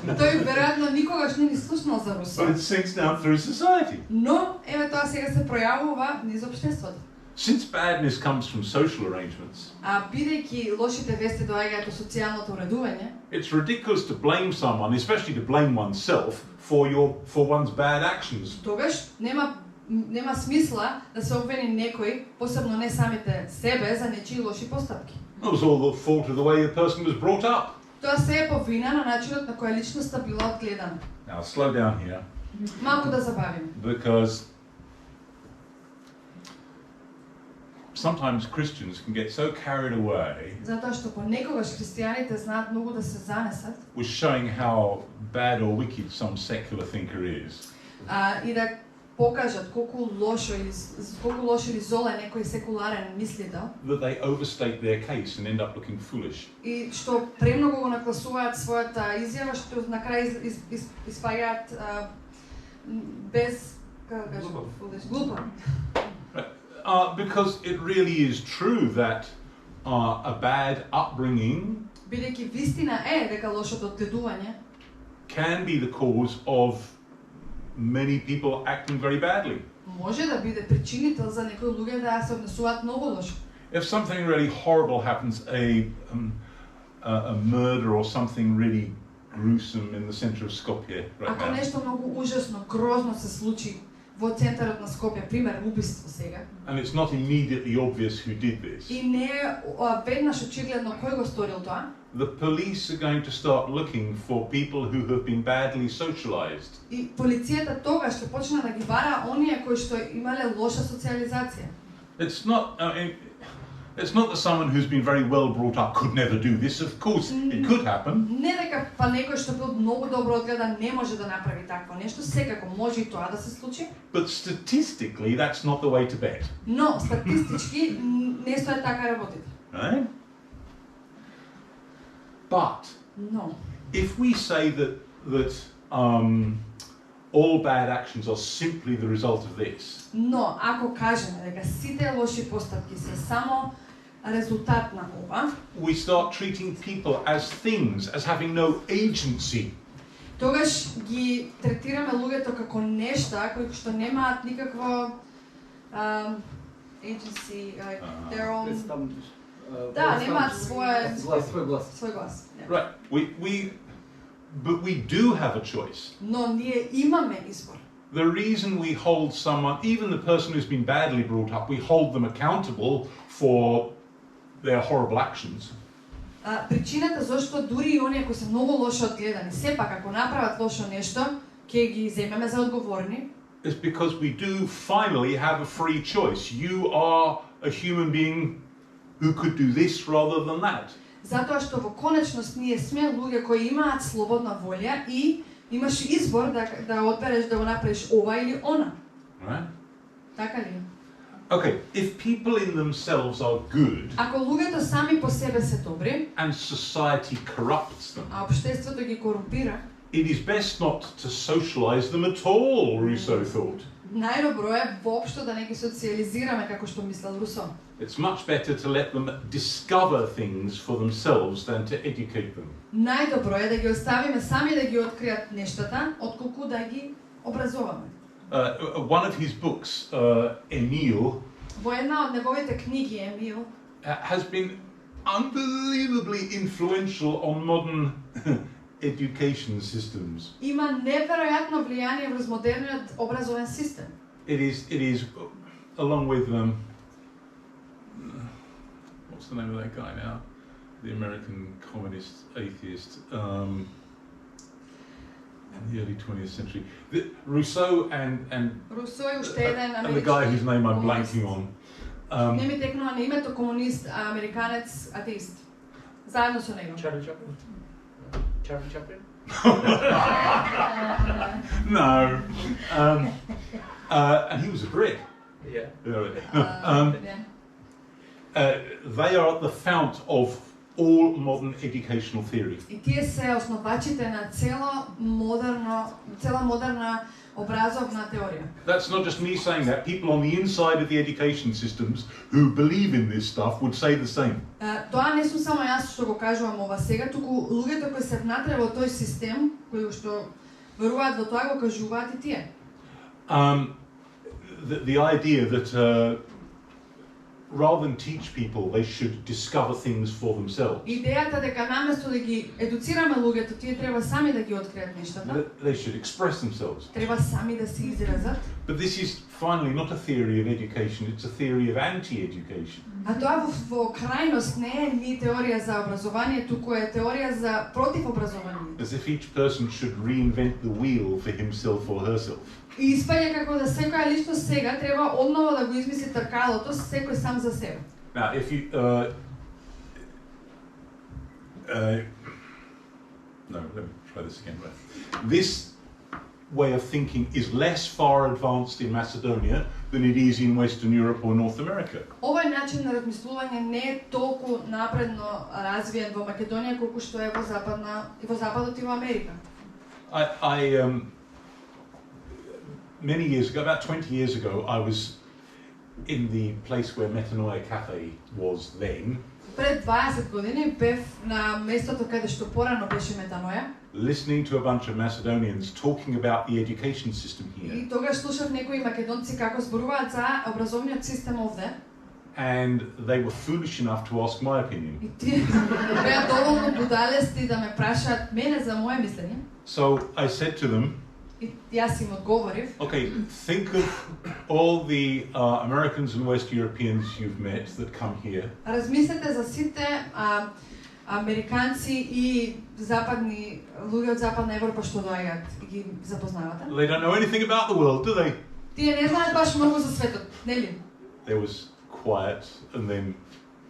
[SPEAKER 2] Тој веројатно никогаш не ни слушнал за Русо.
[SPEAKER 1] But it sinks down through society.
[SPEAKER 2] Но еве тоа сега се пројавува низ општеството.
[SPEAKER 1] Since badness comes from social arrangements,
[SPEAKER 2] бидејќи лошите вести доаѓаат од социјалното уредување,
[SPEAKER 1] it's ridiculous to blame someone, especially to blame oneself, for one's bad actions.
[SPEAKER 2] тогаш нема смисла да се обвини некој, посебно не самите себе, за нечии лоши постапки.
[SPEAKER 1] It was all the fault of the way a person was brought up.
[SPEAKER 2] Тоа се е по вина на начинот на која личноста била одгледана.
[SPEAKER 1] Now slow down here,
[SPEAKER 2] Малку да забавим.
[SPEAKER 1] because sometimes Christians can get so carried away
[SPEAKER 2] Затоа што понекогаш христијаните знаат многу да се занесат
[SPEAKER 1] with showing how bad or wicked some secular thinker is,
[SPEAKER 2] и да покажат колку лошо или зол е некој секуларен мислител,
[SPEAKER 1] that they overstate their case and end up looking foolish.
[SPEAKER 2] и што премногу го накласуваат својата изјава, што на крај испаѓаат без, како да кажам, глупа.
[SPEAKER 1] Because it really is true that a bad upbringing
[SPEAKER 2] Бидејќи вистина е дека лошото одгледување
[SPEAKER 1] can be the cause of many people acting very badly.
[SPEAKER 2] може да биде причинител за некои луѓе да се однесуваат многу лошо.
[SPEAKER 1] If something really horrible happens, a murder or something really gruesome in the center of Skopje right
[SPEAKER 2] Ако
[SPEAKER 1] now,
[SPEAKER 2] нешто многу ужасно, грозно се случи во центарот на Скопје, пример убиство сега,
[SPEAKER 1] and it's not immediately obvious who did this,
[SPEAKER 2] и не е веднаш очигледно кој го сторил тоа,
[SPEAKER 1] the police are going to start looking for people who have been badly socialized.
[SPEAKER 2] и полицијата тогаш ќе почне да ги бара оние кои што имале лоша социјализација.
[SPEAKER 1] It's not that someone who's been very well brought up could never do this. Of course, it could happen.
[SPEAKER 2] Не дека па некој што бил многу добро одгледан не може да направи такво нешто, секако може и тоа да се случи.
[SPEAKER 1] But statistically, that's not the way to bet.
[SPEAKER 2] Но статистички не стои така работите.
[SPEAKER 1] Right? But
[SPEAKER 2] Но
[SPEAKER 1] if we say that all bad actions are simply the result of this,
[SPEAKER 2] Но ако кажеме дека сите лоши постапки се само резултат на ова,
[SPEAKER 1] we start treating people as things, as having no agency.
[SPEAKER 2] тогаш ги третираме луѓето како нешта кои што немаат никакво agency, like their own. Да, немаат свој глас.
[SPEAKER 1] Right. But we do have a choice.
[SPEAKER 2] Но ние имаме избор.
[SPEAKER 1] The reason we hold someone, even the person who's been badly brought up, we hold them accountable for their horrible actions.
[SPEAKER 2] Причината зашто дури и оние кои се многу лошо одгледани, сепак ако направат лошо нешто, ќе ги земеме за одговорни.
[SPEAKER 1] Is because we do finally have a free choice. You are a human being who could do this rather than that.
[SPEAKER 2] Затоа што во конечност ние сме луѓе кои имаат слободна волја и имаш избор да одбереш да го направиш ова или она.
[SPEAKER 1] Right?
[SPEAKER 2] Така ли?
[SPEAKER 1] Okay, if people in themselves are good,
[SPEAKER 2] Ако луѓето сами по себе се добри,
[SPEAKER 1] and society corrupts them,
[SPEAKER 2] а општеството ги корумпира,
[SPEAKER 1] it is best not to socialize them at all, Rousseau thought.
[SPEAKER 2] најдобро е воопшто да не ги социализираме како што мислел Русо.
[SPEAKER 1] It's much better to let them discover things for themselves than to educate them.
[SPEAKER 2] Најдобро е да ги оставиме сами да ги откријат нештата, отколку да ги образуваме.
[SPEAKER 1] One of his books, Emile,
[SPEAKER 2] Во една од неговите книги Емил
[SPEAKER 1] has been unbelievably influential on modern education systems.
[SPEAKER 2] има неверојатно влијание врз модерниот образовен систем.
[SPEAKER 1] It is along with what's the name of that guy now? The American communist atheist in the early 20th century. Rousseau and
[SPEAKER 2] Русо е уште еден
[SPEAKER 1] and the guy whose name I'm
[SPEAKER 2] комунист.
[SPEAKER 1] blanking on.
[SPEAKER 2] Не ми текнува на името комунист, американец, атеист. Заедно со него.
[SPEAKER 3] Charlie Chaplin?
[SPEAKER 1] No. And he was a Greek.
[SPEAKER 3] Yeah.
[SPEAKER 1] They are at the fount of all modern educational theory.
[SPEAKER 2] И тие се основачите на цела модерна образовна теорија.
[SPEAKER 1] That's not just me saying that. People on the inside of the education systems who believe in this stuff would say the same.
[SPEAKER 2] Тоа не сум само јас што го кажувам ова сега, туку луѓето кои се внатре во тој систем, кои што веруваат во тоа, го кажуваат и тие.
[SPEAKER 1] The idea that rather than teach people, they should discover things for themselves.
[SPEAKER 2] Идејата дека наместо да ги едуцираме луѓето, тие треба сами да ги откријат нештата.
[SPEAKER 1] They should express themselves.
[SPEAKER 2] Треба сами да се изразат.
[SPEAKER 1] But this is finally not a theory of education, it's a theory of anti-education.
[SPEAKER 2] А тоа во крајност не е ни теорија за образование, туку е теорија за против образование.
[SPEAKER 1] As if each person should reinvent the wheel for himself or herself.
[SPEAKER 2] И испаѓа како да секоја личност сега треба одново да го измисли тркалото, секој сам за себе.
[SPEAKER 1] Now, if you no, let me try this again. This way of thinking is less far advanced in Macedonia than it is in Western Europe or North America.
[SPEAKER 2] Овој начин на размислување не е толку напредно развиен во Македонија колку што е во западот и во Америка.
[SPEAKER 1] Many years ago, about 20 years ago, I was in the place where Metanoia Cafe was then.
[SPEAKER 2] Пред 20 години бев на местото каде што порано беше Метаноја.
[SPEAKER 1] Listening to a bunch of Macedonians talking about the education system here.
[SPEAKER 2] И тогаш слушав некои македонци како зборуваат за образовниот систем овде.
[SPEAKER 1] And they were foolish enough to ask my opinion.
[SPEAKER 2] И тие беа доволно будалести да ме прашаат мене за моје мислење.
[SPEAKER 1] So I said to them,
[SPEAKER 2] И јас им одговорив.
[SPEAKER 1] okay, think of all the Americans and West Europeans you've met that come here.
[SPEAKER 2] Размислете за сите американци и западни луѓе од западна Европа што доаѓаат и ги запознавате.
[SPEAKER 1] They don't know anything about the world, do they?
[SPEAKER 2] Тие не знаат баш многу за светот, нели?
[SPEAKER 1] There was quiet and then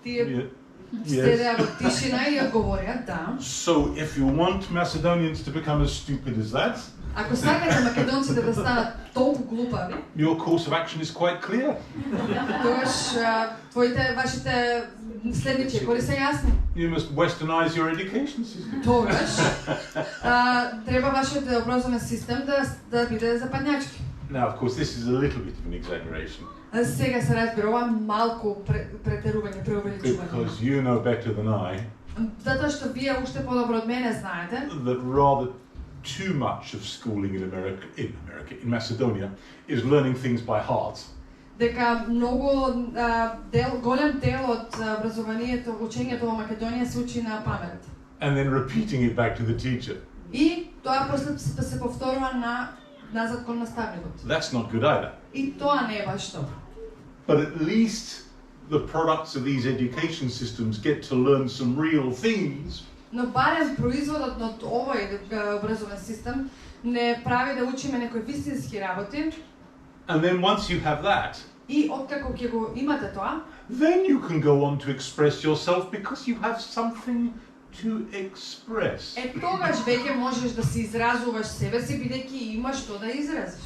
[SPEAKER 2] Тие седеа во тишина и одговорија, да.
[SPEAKER 1] So if you want Macedonians to become as stupid as that,
[SPEAKER 2] Ако сакате македонците да станат толку глупави,
[SPEAKER 1] your course of action is quite clear.
[SPEAKER 2] тогаш вашите следни чекори се јасни.
[SPEAKER 1] You must westernize your education system.
[SPEAKER 2] Тогаш треба вашиот образовен систем да биде западњачки.
[SPEAKER 1] Now, of course, this is a little bit of an exaggeration.
[SPEAKER 2] Сега се разбира, ова малку претерување, преувеличување.
[SPEAKER 1] Because you know better than I
[SPEAKER 2] Затоа што вие уште подобро од мене знаете
[SPEAKER 1] that rather too much of schooling in Macedonia is learning things by heart.
[SPEAKER 2] дека многу голем дел од образованието, учењето во Македонија се учи на памет.
[SPEAKER 1] And then repeating it back to the teacher.
[SPEAKER 2] И тоа после се повторува назад кон наставникот.
[SPEAKER 1] That's not good either.
[SPEAKER 2] И тоа не е баш добро.
[SPEAKER 1] But at least the products of these education systems get to learn some real things.
[SPEAKER 2] Но барем производот од овој образовен систем не прави да учиме некои вистински работи.
[SPEAKER 1] And then once you have that,
[SPEAKER 2] И откако ќе го имате тоа,
[SPEAKER 1] then you can go on to express yourself because you have something to express.
[SPEAKER 2] тогаш веќе можеш да се изразуваш себе си бидејќи имаш што да изразиш.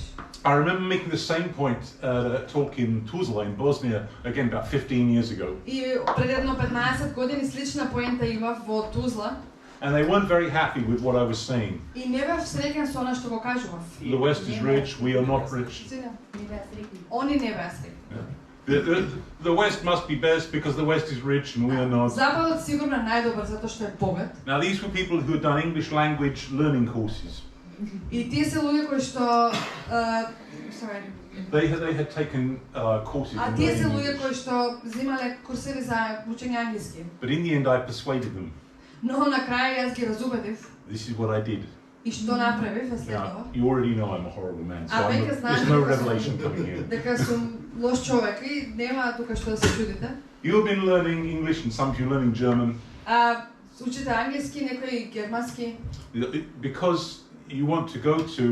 [SPEAKER 1] I remember making the same point at a talk in Tuzla in Bosnia, again about 15 years ago.
[SPEAKER 2] И пред едно 15 години слична поента имав во Тузла.
[SPEAKER 1] And they weren't very happy with what I was saying.
[SPEAKER 2] И не бев среќен со она што го кажував.
[SPEAKER 1] The West is rich, we are not rich.
[SPEAKER 2] Они не беа среќни.
[SPEAKER 1] The West must be best because the West is rich and we are not.
[SPEAKER 2] Западот сигурно е најдобар затоа што е богат.
[SPEAKER 1] Now these were people who had done English language learning courses.
[SPEAKER 2] И тие се луѓе кои што
[SPEAKER 1] They had taken courses in
[SPEAKER 2] тие се
[SPEAKER 1] learning
[SPEAKER 2] луѓе
[SPEAKER 1] English.
[SPEAKER 2] кои што земале курсеви за учење англиски.
[SPEAKER 1] But in the end I persuaded them.
[SPEAKER 2] Но на крај јас ги разубедив.
[SPEAKER 1] This is what I did.
[SPEAKER 2] И што направив е
[SPEAKER 1] Now,
[SPEAKER 2] следново.
[SPEAKER 1] you already know I'm a horrible man, so
[SPEAKER 2] веќе
[SPEAKER 1] there's no revelation coming here.
[SPEAKER 2] дека сум лош човек и нема тука што да се чудите.
[SPEAKER 1] You have been learning English and some of you learning German.
[SPEAKER 2] Учите англиски, некои германски.
[SPEAKER 1] Because you want to go to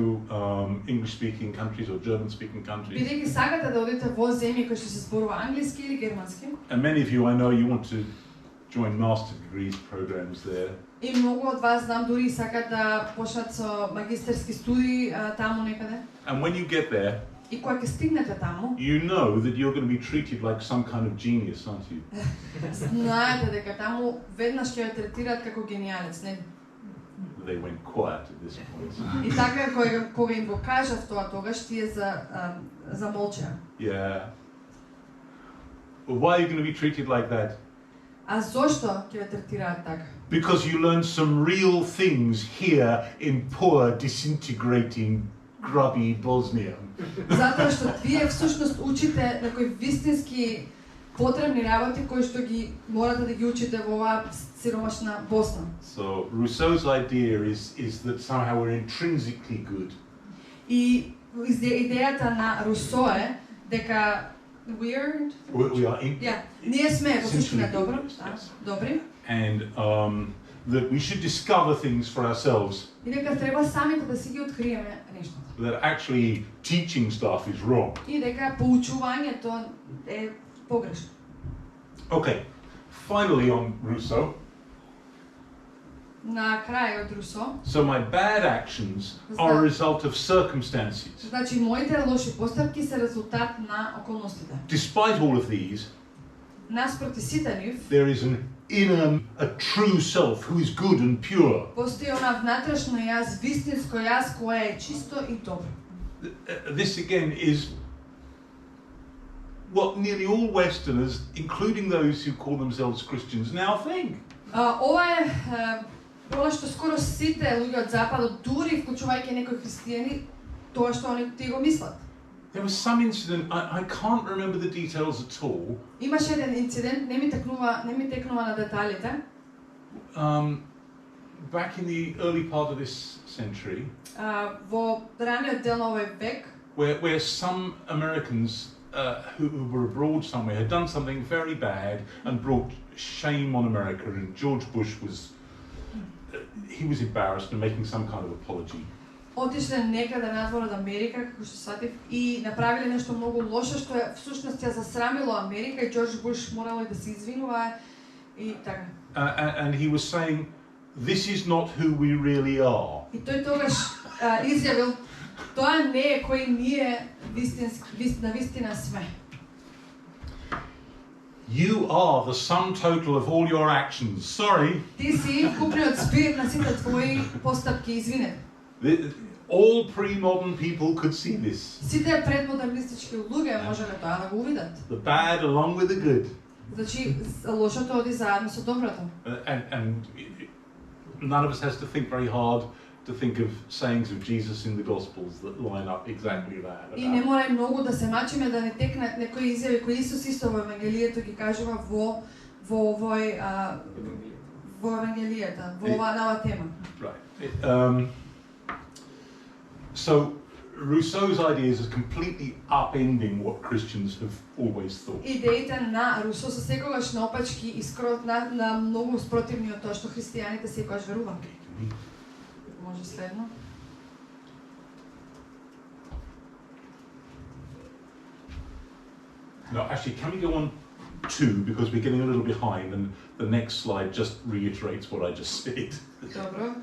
[SPEAKER 1] English-speaking countries or German-speaking countries.
[SPEAKER 2] Бидејќи сакате да одите во земји кои што се зборува англиски или германски.
[SPEAKER 1] And many of you, I know, you want to join master degrees programs there.
[SPEAKER 2] И многу од вас знам дури и сакат да почнат со магистерски студии таму некаде.
[SPEAKER 1] And when you get there,
[SPEAKER 2] И кога ќе стигнете таму,
[SPEAKER 1] you know that you're going to be treated like some kind of genius, aren't you?
[SPEAKER 2] знаете дека таму веднаш ќе ве третираат како гениалец, не?
[SPEAKER 1] They went quiet at this point.
[SPEAKER 2] И така кога им го кажав тоа, тогаш тие замолчаа.
[SPEAKER 1] Yeah. Well, why are you going to be treated like that?
[SPEAKER 2] А зошто ќе ве третираат така?
[SPEAKER 1] Because you learn some real things here in poor, disintegrating, grubby Bosnia.
[SPEAKER 2] Затоа што вие всушност учите некои вистински потребни работи кои што ги морате да ги учите во оваа сиромашна Босна.
[SPEAKER 1] So Rousseau's idea is that somehow we're intrinsically good.
[SPEAKER 2] И идејата на Русо е дека we are ние сме во суштина добри.
[SPEAKER 1] And that we should discover things for ourselves.
[SPEAKER 2] И дека треба самите да си ги откриеме нештата.
[SPEAKER 1] That actually teaching stuff is wrong.
[SPEAKER 2] И дека поучувањето е погрешно.
[SPEAKER 1] Okay, finally on Rousseau.
[SPEAKER 2] На крај од Русо.
[SPEAKER 1] So my bad actions are a result of circumstances.
[SPEAKER 2] Значи моите лоши постапки се резултат на околностите.
[SPEAKER 1] Despite all of these,
[SPEAKER 2] наспроти сите нив,
[SPEAKER 1] there is an inner, a true self who is good and pure.
[SPEAKER 2] Постои она внатрешно јас, вистинско јас кое е чисто и добро.
[SPEAKER 1] This again is what nearly all Westerners, including those who call themselves Christians, now think.
[SPEAKER 2] Ова е она што скоро сите луѓе од западот, дури вклучувајќи некои христијани, тоа што они ти го мислат.
[SPEAKER 1] There was some incident, I can't remember the details at all.
[SPEAKER 2] Имаше еден инцидент, не ми текнува на деталите.
[SPEAKER 1] Back in the early part of this century,
[SPEAKER 2] во раниот дел на овој век,
[SPEAKER 1] where some Americans who were abroad somewhere had done something very bad and brought shame on America, and George Bush was embarrassed and making some kind of apology.
[SPEAKER 2] Отишле некаде надвор од Америка, како што сватив, и направиле нешто многу лошо што е всушност ја засрамило Америка, и Џорџ Буш морало да се извинува и така.
[SPEAKER 1] And he was saying, this is not who we really are.
[SPEAKER 2] И тој тогаш изјавил, тоа не е кој ние на вистина сме.
[SPEAKER 1] You are the sum total of all your actions. Sorry.
[SPEAKER 2] Ти си вкупниот збир на сите твои постапки, извинете.
[SPEAKER 1] All pre-modern people could see this.
[SPEAKER 2] Сите предмодернистички луѓе можеле тоа да го увидат.
[SPEAKER 1] The bad along with the good.
[SPEAKER 2] Значи лошото оди заедно со доброто.
[SPEAKER 1] And none of us has to think very hard to think of sayings of Jesus in the Gospels that line up exactly that.
[SPEAKER 2] И не мора многу да се мачиме да не текнат некои изјави кои Исус исто во Евангелието ги кажува во Евангелието, во оваа тема.
[SPEAKER 1] Right. So Rousseau's ideas are completely upending what Christians have always thought.
[SPEAKER 2] Идеите на Русо се секогаш наопачки и на многу спротивни од тоа што христијаните секогаш веруваат. Може следно.
[SPEAKER 1] No, actually, can we go on two, because we're getting a little behind, and the next slide just reiterates what I just said.
[SPEAKER 2] Добро.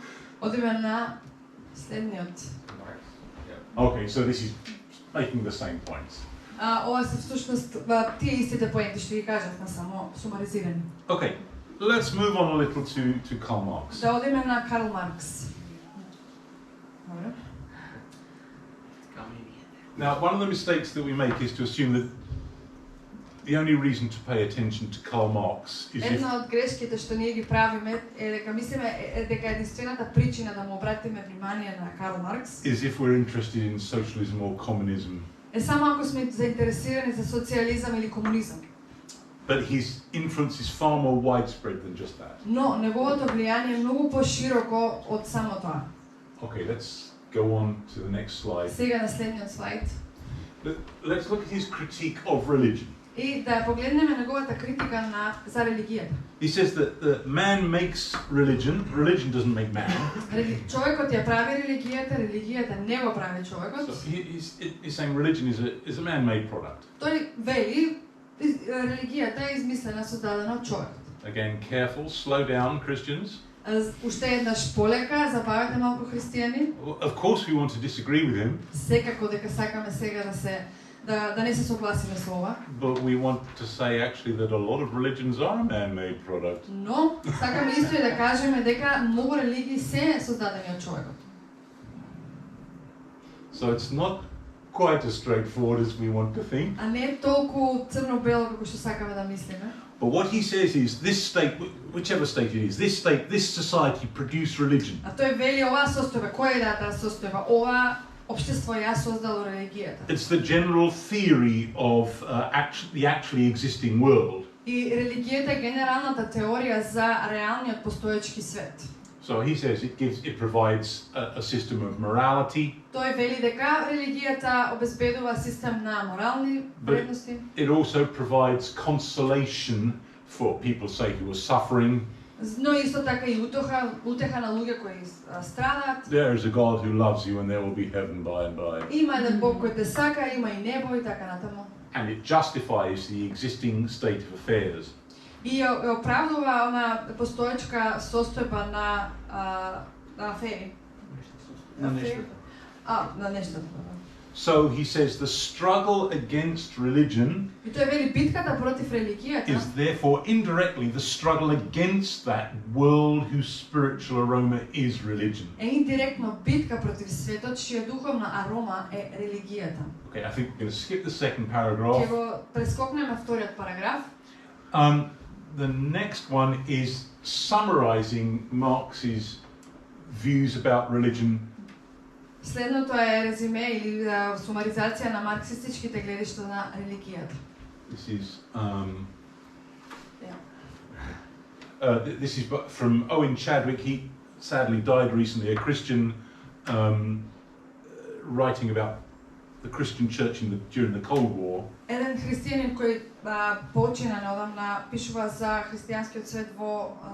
[SPEAKER 2] Одиме на следниот.
[SPEAKER 1] Okay, so this is making the same points.
[SPEAKER 2] Ова се всушност тие истите поенти што ги кажавме, само сумаризирани.
[SPEAKER 1] Okay, let's move on a little to Karl Marx.
[SPEAKER 2] Да одиме на Карл Маркс. Добро.
[SPEAKER 1] Now, one of the mistakes that we make is to assume that the only reason to pay attention to Karl Marx is
[SPEAKER 2] Една од грешките што ние ги правиме е дека мислиме дека единствената причина да му обратиме внимание на Карл Маркс
[SPEAKER 1] is if we're interested in socialism or communism.
[SPEAKER 2] Е само ако сме заинтересирани за социализам или комунизам.
[SPEAKER 1] But his influence is far more widespread than just that.
[SPEAKER 2] Но неговото влијание е многу пошироко од само тоа.
[SPEAKER 1] Okay, let's go on to the next slide.
[SPEAKER 2] Сега на следниот слайд.
[SPEAKER 1] Let's look at his critique of religion.
[SPEAKER 2] И да погледнеме неговата критика за религијата.
[SPEAKER 1] He says that man makes religion, religion doesn't make man.
[SPEAKER 2] Човекот ја прави религијата, религијата не го прави човекот.
[SPEAKER 1] So he's saying religion is a man-made product.
[SPEAKER 2] Тој вели религијата е измислена, создадена од човекот.
[SPEAKER 1] Again, careful, slow down, Christians.
[SPEAKER 2] Уште еднаш полека, забавете малку христијани.
[SPEAKER 1] Of course we want to disagree with him.
[SPEAKER 2] Секако дека сакаме сега да не се согласиме со ова.
[SPEAKER 1] But we want to say actually that a lot of religions are a man-made product.
[SPEAKER 2] Но сакаме исто и да кажеме дека многу религии се создадени од човекот.
[SPEAKER 1] So it's not quite as straightforward as we want to think.
[SPEAKER 2] А не е толку црно-бело како што сакаме да мислиме.
[SPEAKER 1] But what he says is this state, whichever state it is, this society produce religion.
[SPEAKER 2] А тој вели оваа состојба, која е таа состојба? Ова општество ја создало религијата.
[SPEAKER 1] It's the general theory of the actually existing world.
[SPEAKER 2] И религијата е генералната теорија за реалниот постоечки свет.
[SPEAKER 1] So he says it provides a system of morality.
[SPEAKER 2] Тој вели дека религијата обезбедува систем на морални вредности.
[SPEAKER 1] It also provides consolation for people, say, who are suffering.
[SPEAKER 2] Но исто така и утеха на луѓе кои страдаат.
[SPEAKER 1] There is a God who loves you and there will be heaven by and by.
[SPEAKER 2] Има еден Бог кој те сака, има и небо и така натаму.
[SPEAKER 1] And it justifies the existing state of affairs.
[SPEAKER 2] И оправдува она постоечка состојба на афери.
[SPEAKER 3] На нешто.
[SPEAKER 2] На нешто.
[SPEAKER 1] So he says the struggle against religion
[SPEAKER 2] И тој вели битката против религијата
[SPEAKER 1] is therefore indirectly the struggle against that world whose spiritual aroma is religion.
[SPEAKER 2] е индиректно битка против светот чија духовна арома е религијата.
[SPEAKER 1] Okay, I think we're going to skip the second
[SPEAKER 2] Ќе
[SPEAKER 1] paragraph.
[SPEAKER 2] го прескокнеме вториот параграф.
[SPEAKER 1] The next one is summarizing Marx's views about religion.
[SPEAKER 2] Следното е резюме или сумаризација на марксистичките гледишта на религијата.
[SPEAKER 1] This is from Owen Chadwick. He sadly died recently, a Christian writing about the Christian church during the Cold War.
[SPEAKER 2] Еден христијанин кој почина неодамна пишува за христијанскиот свет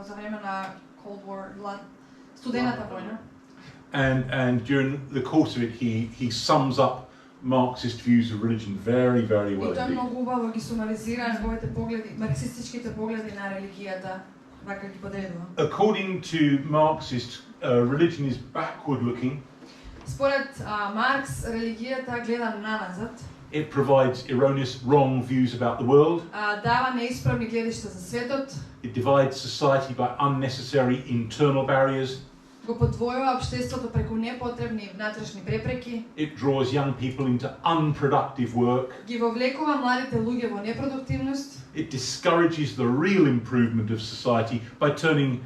[SPEAKER 2] за време на Cold War, студената војна.
[SPEAKER 1] And during the course of it, he sums up Marxist views of religion very, very well.
[SPEAKER 2] И тој многу убаво ги сумаризира неговите погледи, марксистичките погледи на религијата, вака ги подредува.
[SPEAKER 1] According to Marxists, religion is backward-looking.
[SPEAKER 2] Според Маркс, религијата гледа наназад.
[SPEAKER 1] It provides erroneous, wrong views about the world.
[SPEAKER 2] Дава неисправни гледишта за светот.
[SPEAKER 1] It divides society by unnecessary internal barriers.
[SPEAKER 2] Го подвојува општеството преку непотребни внатрешни препреки.
[SPEAKER 1] It draws young people into unproductive work.
[SPEAKER 2] Ги вовлекува младите луѓе во непродуктивност.
[SPEAKER 1] It discourages the real improvement of society by turning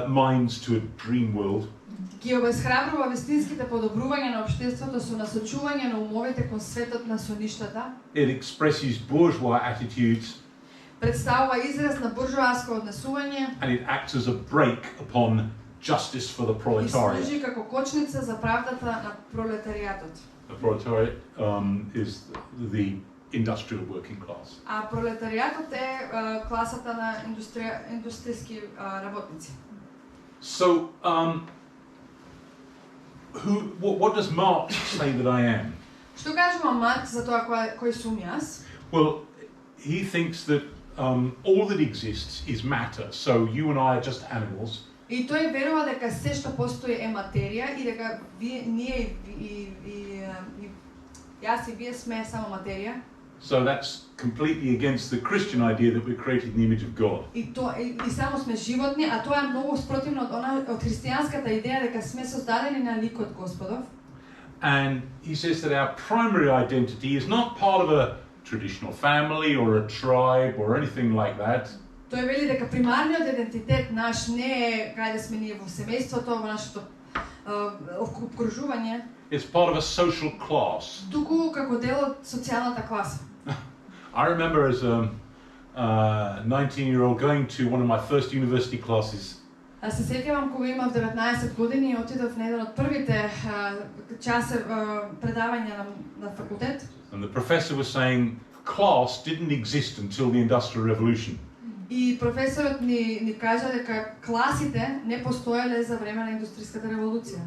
[SPEAKER 1] minds to a dream world.
[SPEAKER 2] Ги обесхрабрува вистинските подобрувања на општеството со насочување на умовите кон светот на соништата.
[SPEAKER 1] It expresses bourgeois attitudes.
[SPEAKER 2] Представува израз на буржоаско однесување.
[SPEAKER 1] And it acts as a brake upon justice for the
[SPEAKER 2] И
[SPEAKER 1] proletariat.
[SPEAKER 2] служи како кочница за правдата на пролетаријатот.
[SPEAKER 1] The proletariat is the industrial working class.
[SPEAKER 2] А пролетаријатот е класата на индустријски работници.
[SPEAKER 1] So, what does Marx say that I am?
[SPEAKER 2] Што кажува Маркс за тоа кој сум јас?
[SPEAKER 1] Well, he thinks that all that exists is matter. So you and I are just animals.
[SPEAKER 2] И тој верува дека се што постои е материја и дека ние јас и вие сме само материја.
[SPEAKER 1] So that's completely against the Christian idea that we're created in the image of God.
[SPEAKER 2] И само сме животни, а тоа е многу спротивно од христијанската идеја дека сме создадени на ликот Господов.
[SPEAKER 1] And he says that our primary identity is not part of a traditional family or a tribe or anything like that.
[SPEAKER 2] Тој вели дека примарниот идентитет наш не е каде сме ние во семејството, во нашето окружување.
[SPEAKER 1] It's part of a social class.
[SPEAKER 2] Туку како дел од социјалната класа.
[SPEAKER 1] I remember as a 19-year-old going to one of my first university classes.
[SPEAKER 2] А се сеќавам кога имав 19 години и отидов на еден од првите часови предавања на факултет.
[SPEAKER 1] And the professor was saying class didn't exist until the Industrial Revolution.
[SPEAKER 2] И професорот ни кажа дека класите не постоеле за време на индустријската револуција.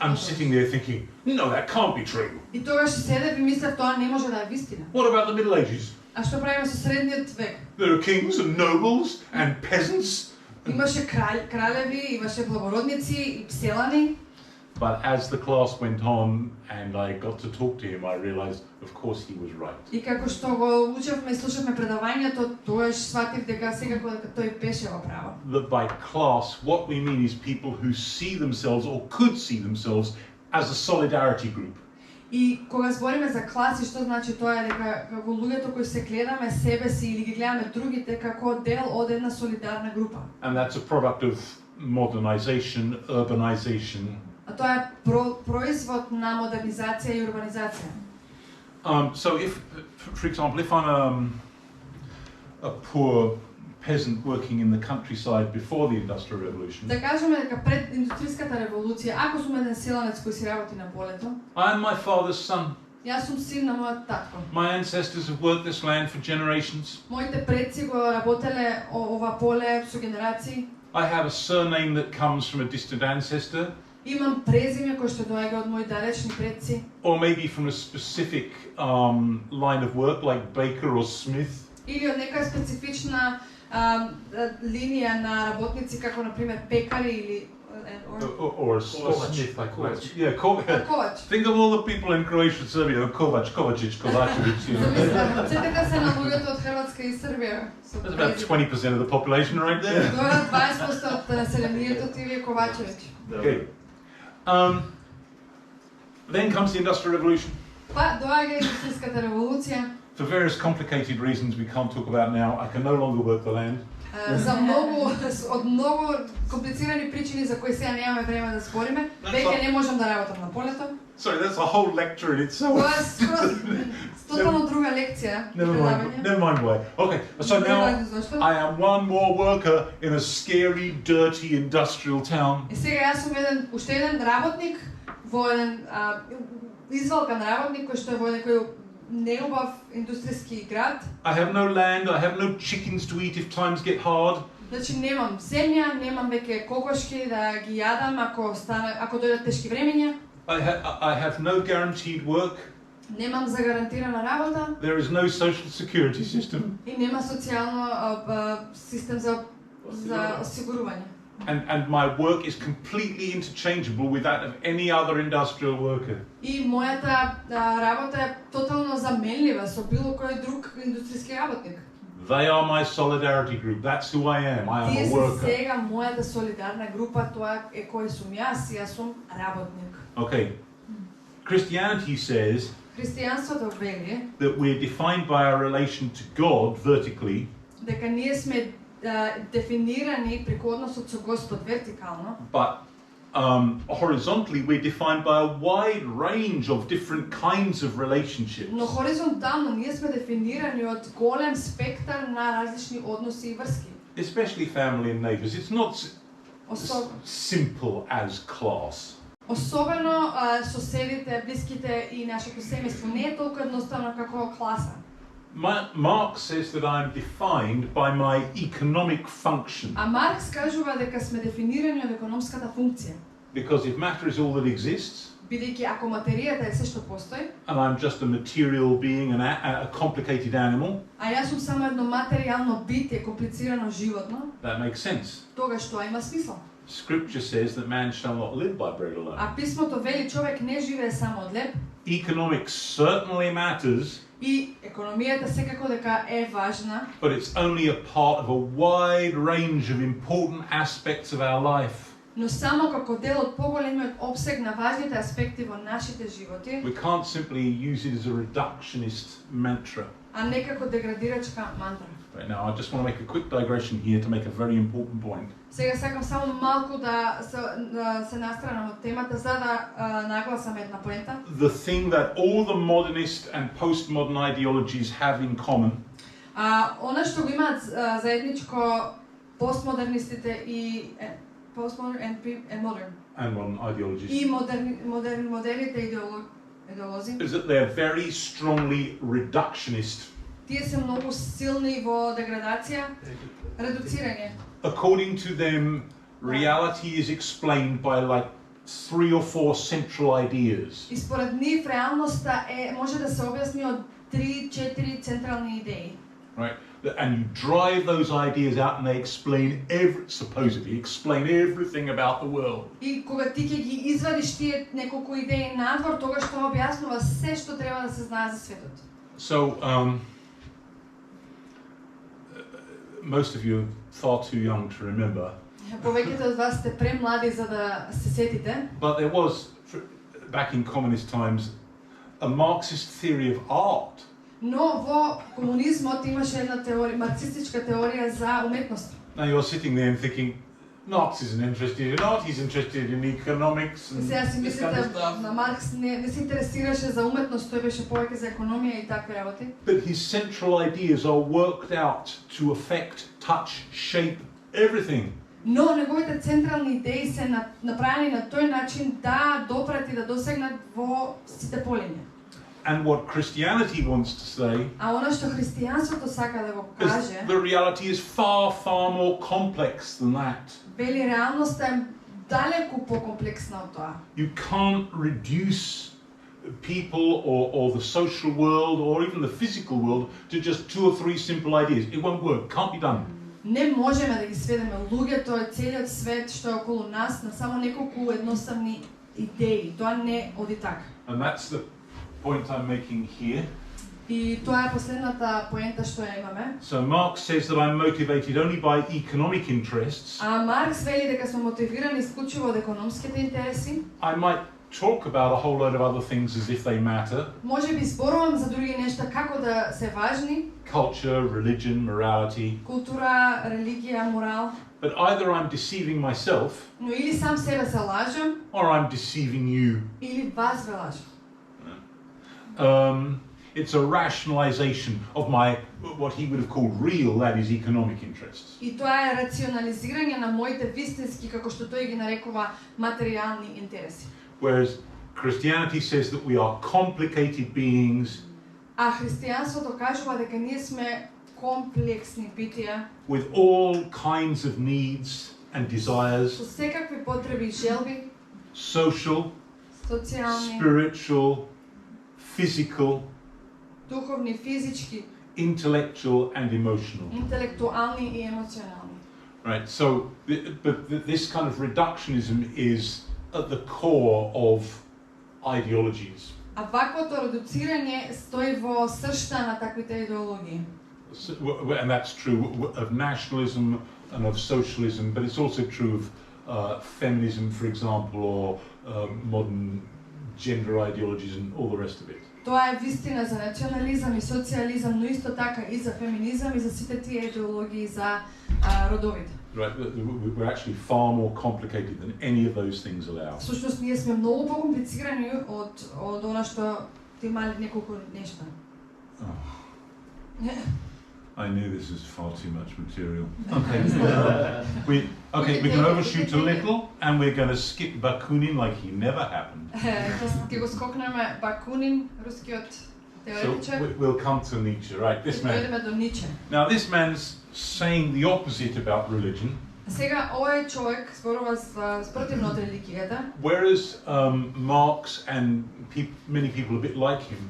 [SPEAKER 1] I'm sitting there thinking, no, that can't be true.
[SPEAKER 2] И тогаш седев и мислев тоа не може да е вистина.
[SPEAKER 1] What about the Middle Ages?
[SPEAKER 2] А што правиме со средниот век?
[SPEAKER 1] There are kings and nobles and peasants.
[SPEAKER 2] Имаше кралеви, имаше благородници и селани.
[SPEAKER 1] But as the class went on and I got to talk to him, I realized, of course, he was right.
[SPEAKER 2] И како што го учевме и слушавме предавањето, тогаш сватив дека секако дека тој беше во право.
[SPEAKER 1] That by class, what we mean is people who see themselves or could see themselves as a solidarity group.
[SPEAKER 2] И кога збориме за класи, што значи тоа е дека како луѓето кои се гледаме себе си или ги гледаме другите како дел од една солидарна група.
[SPEAKER 1] And that's a product of modernization, urbanization.
[SPEAKER 2] А тоа е производ на модернизација и урбанизација.
[SPEAKER 1] So if, for example, if I'm a poor peasant working in the countryside before the Industrial Revolution,
[SPEAKER 2] Да кажеме дека пред индустријската револуција, ако сум еден селенец кој си работи на полето,
[SPEAKER 1] I am my father's son.
[SPEAKER 2] јас сум син на мојот татко.
[SPEAKER 1] My ancestors have worked this land for generations.
[SPEAKER 2] Моите предци го работеле ова поле со генерации.
[SPEAKER 1] I have a surname that comes from a distant ancestor,
[SPEAKER 2] Имам презиме кој што доаѓа од мои далечни предци,
[SPEAKER 1] or maybe from a specific line of work like baker or smith.
[SPEAKER 2] или од нека специфична линија на работници како на пример пекари или
[SPEAKER 1] Or a smith, like Kovac. Yeah, Kovac.
[SPEAKER 2] ковач.
[SPEAKER 1] Think of all the people in Croatia, Serbia, Kovac, Kovacic, Kovacevic, you know.
[SPEAKER 2] Сетете се на луѓето од Хрватска и Србија.
[SPEAKER 1] That's about 20% of the population right there.
[SPEAKER 2] Тоа 20% од населението тивие Ковачевиќ.
[SPEAKER 1] Okay. Then comes the Industrial Revolution.
[SPEAKER 2] Па доаѓа индустријската револуција.
[SPEAKER 1] For various complicated reasons we can't talk about now, I can no longer work the land.
[SPEAKER 2] За од многу комплицирани причини за кои сега немаме време да спориме, веќе не можам да работам на полето.
[SPEAKER 1] Sorry, that's a whole lecture in itself.
[SPEAKER 2] Тоа е скроз тотално друга лекција.
[SPEAKER 1] Never mind why. Okay, so now I am one more worker in a scary, dirty industrial town.
[SPEAKER 2] И сега јас сум уште еден работник во еден извалкан работник кој што е во некој неубав индустријски град.
[SPEAKER 1] I have no land, I have no chickens to eat if times get hard.
[SPEAKER 2] Значи немам земја, немам веќе кокошки да ги јадам ако дојдат тешки времиња.
[SPEAKER 1] I have no guaranteed work.
[SPEAKER 2] Немам загарантирана работа.
[SPEAKER 1] There is no social security system.
[SPEAKER 2] И нема социјално систем за осигурување.
[SPEAKER 1] And my work is completely interchangeable with that of any other industrial worker.
[SPEAKER 2] И мојата работа е тотално заменлива со било кој друг индустријски работник.
[SPEAKER 1] They are my solidarity group. That's who I am. I am a worker.
[SPEAKER 2] Тие се сега мојата солидарна група, тоа е кој сум јас сум работник.
[SPEAKER 1] Okay. Christianity says
[SPEAKER 2] Христијанството вели
[SPEAKER 1] that we're defined by our relation to God vertically,
[SPEAKER 2] дека ние сме дефинирани преку односот со Господ вертикално,
[SPEAKER 1] but horizontally we're defined by a wide range of different kinds of relationships.
[SPEAKER 2] но хоризонтално ние сме дефинирани од голем спектар на различни односи и врски.
[SPEAKER 1] Especially family and neighbors. It's not simple as class.
[SPEAKER 2] Особено соседите, блиските и нашето семејство не е толку едноставно како класа.
[SPEAKER 1] Marx says that I'm defined by my economic function.
[SPEAKER 2] А Маркс кажува дека сме дефинирани од економската функција.
[SPEAKER 1] Because if matter is all that exists,
[SPEAKER 2] Бидејќи ако материјата е се што постои,
[SPEAKER 1] and I'm just a material being, a complicated animal,
[SPEAKER 2] а јас сум само едно материјално битие, комплицирано животно,
[SPEAKER 1] that makes sense.
[SPEAKER 2] тогаш тоа има смисла.
[SPEAKER 1] Scripture says that man shall not live by bread alone.
[SPEAKER 2] А писмото вели човек не живее само од леб.
[SPEAKER 1] Economics certainly matters,
[SPEAKER 2] И економијата секако дека е важна,
[SPEAKER 1] but it's only a part of a wide range of important aspects of our life.
[SPEAKER 2] но само како дел од поголемиот опсег на важните аспекти во нашите животи,
[SPEAKER 1] We can't simply use it as a reductionist mantra.
[SPEAKER 2] а не како деградирачка мантра.
[SPEAKER 1] Right now, I just want to make a quick digression here to make a very important point.
[SPEAKER 2] Сега сакам само малку да се настранам од темата за да нагласам една поента.
[SPEAKER 1] The thing that all the modernist and postmodern ideologies have in common
[SPEAKER 2] Она што го имаат заедничко постмодернистите и postmodern and modern.
[SPEAKER 1] and modern ideologies
[SPEAKER 2] И модерните идеолози.
[SPEAKER 1] is that they're very strongly reductionist.
[SPEAKER 2] Тие се многу силни во деградација, редуцирање.
[SPEAKER 1] According to them, reality is explained by like 3 or 4 central ideas.
[SPEAKER 2] И според нив реалноста може да се објасни од 3-4 централни идеи.
[SPEAKER 1] Right? And you drive those ideas out and they explain supposedly explain everything about the world.
[SPEAKER 2] И кога ти ќе ги извадиш тие неколку идеи надвор, тогаш тоа објаснува се што треба да се знае за светот.
[SPEAKER 1] So, most of you are far too young to remember.
[SPEAKER 2] Повеќето од вас сте премлади за да се сетите.
[SPEAKER 1] But there was, back in communist times, a Marxist theory of art.
[SPEAKER 2] Но во комунизмот имаше една теорија, марксистичка теорија за уметност.
[SPEAKER 1] Now you're sitting there and thinking, Marx isn't interested in art, he's interested in economics
[SPEAKER 2] И
[SPEAKER 1] and
[SPEAKER 2] сега си
[SPEAKER 1] this
[SPEAKER 2] мислите,
[SPEAKER 1] kind of stuff.
[SPEAKER 2] на Маркс не се интересираше за уметност, тој беше повеќе за економија и такви работи.
[SPEAKER 1] But his central ideas are worked out to affect, touch, shape everything.
[SPEAKER 2] Но неговите централни идеи се направени на тој начин да допрат и да досегнат во сите полиња.
[SPEAKER 1] And what Christianity wants to say
[SPEAKER 2] А она што христијанството сака да го
[SPEAKER 1] is
[SPEAKER 2] каже,
[SPEAKER 1] the reality is far, far more complex than that.
[SPEAKER 2] вели реалноста е далеку покомплексна од тоа.
[SPEAKER 1] You can't reduce people or the social world or even the physical world to just 2 or 3 simple ideas. It won't work, can't be done.
[SPEAKER 2] Не можеме да ги сведеме луѓето и целиот свет што е околу нас на само неколку едноставни идеи. Тоа не оди така.
[SPEAKER 1] And that's the point I'm making here.
[SPEAKER 2] И тоа е последната поента што ја имаме.
[SPEAKER 1] So Marx says that I'm motivated only by economic interests.
[SPEAKER 2] А Маркс вели дека сме мотивирани исклучиво од економските интереси.
[SPEAKER 1] I might talk about a whole load of other things as if they matter.
[SPEAKER 2] Може би зборувам за други нешта како да се важни.
[SPEAKER 1] Culture, religion, morality.
[SPEAKER 2] Култура, религија, морал.
[SPEAKER 1] But either I'm deceiving myself
[SPEAKER 2] Но или сам себе се лажам,
[SPEAKER 1] or I'm deceiving you.
[SPEAKER 2] или вас ве лажам.
[SPEAKER 1] It's a rationalization of my, what he would have called real, that is economic interests.
[SPEAKER 2] И тоа е рационализирање на моите вистински, како што тој ги нарекува, материјални интереси.
[SPEAKER 1] Whereas Christianity says that we are complicated beings
[SPEAKER 2] А христијанството кажува дека ние сме комплексни битија
[SPEAKER 1] with all kinds of needs and desires,
[SPEAKER 2] со секакви потреби и желби,
[SPEAKER 1] social,
[SPEAKER 2] социјални,
[SPEAKER 1] spiritual, physical,
[SPEAKER 2] духовни, физички,
[SPEAKER 1] intellectual and emotional.
[SPEAKER 2] интелектуални и емоционални.
[SPEAKER 1] Right, so this kind of reductionism is at the core of ideologies.
[SPEAKER 2] А ваквото редуцирање стои во сршта на таквите идеологии.
[SPEAKER 1] And that's true of nationalism and of socialism, but it's also true of feminism, for example, or modern gender ideologies and all the rest of it.
[SPEAKER 2] Тоа е вистина за национализам и социјализам, но исто така и за феминизам и за сите тие идеологии за родовите.
[SPEAKER 1] Right, we're actually far more complicated than any of those things allow.
[SPEAKER 2] Всушност ние сме многу покомплицирани од она што ти мали неколку нешта.
[SPEAKER 1] I knew this was far too much material. Okay, we can overshoot a little, and we're going to skip Bakunin like he never happened.
[SPEAKER 2] Ќе го скокнеме Бакунин, рускиот теоретичар.
[SPEAKER 1] So we'll come to Nietzsche, right? This man.
[SPEAKER 2] Дојдеме до Ниче.
[SPEAKER 1] Now, this man's saying the opposite about religion.
[SPEAKER 2] Сега овој човек зборува спротивно од религијата.
[SPEAKER 1] Whereas Marx and many people a bit like him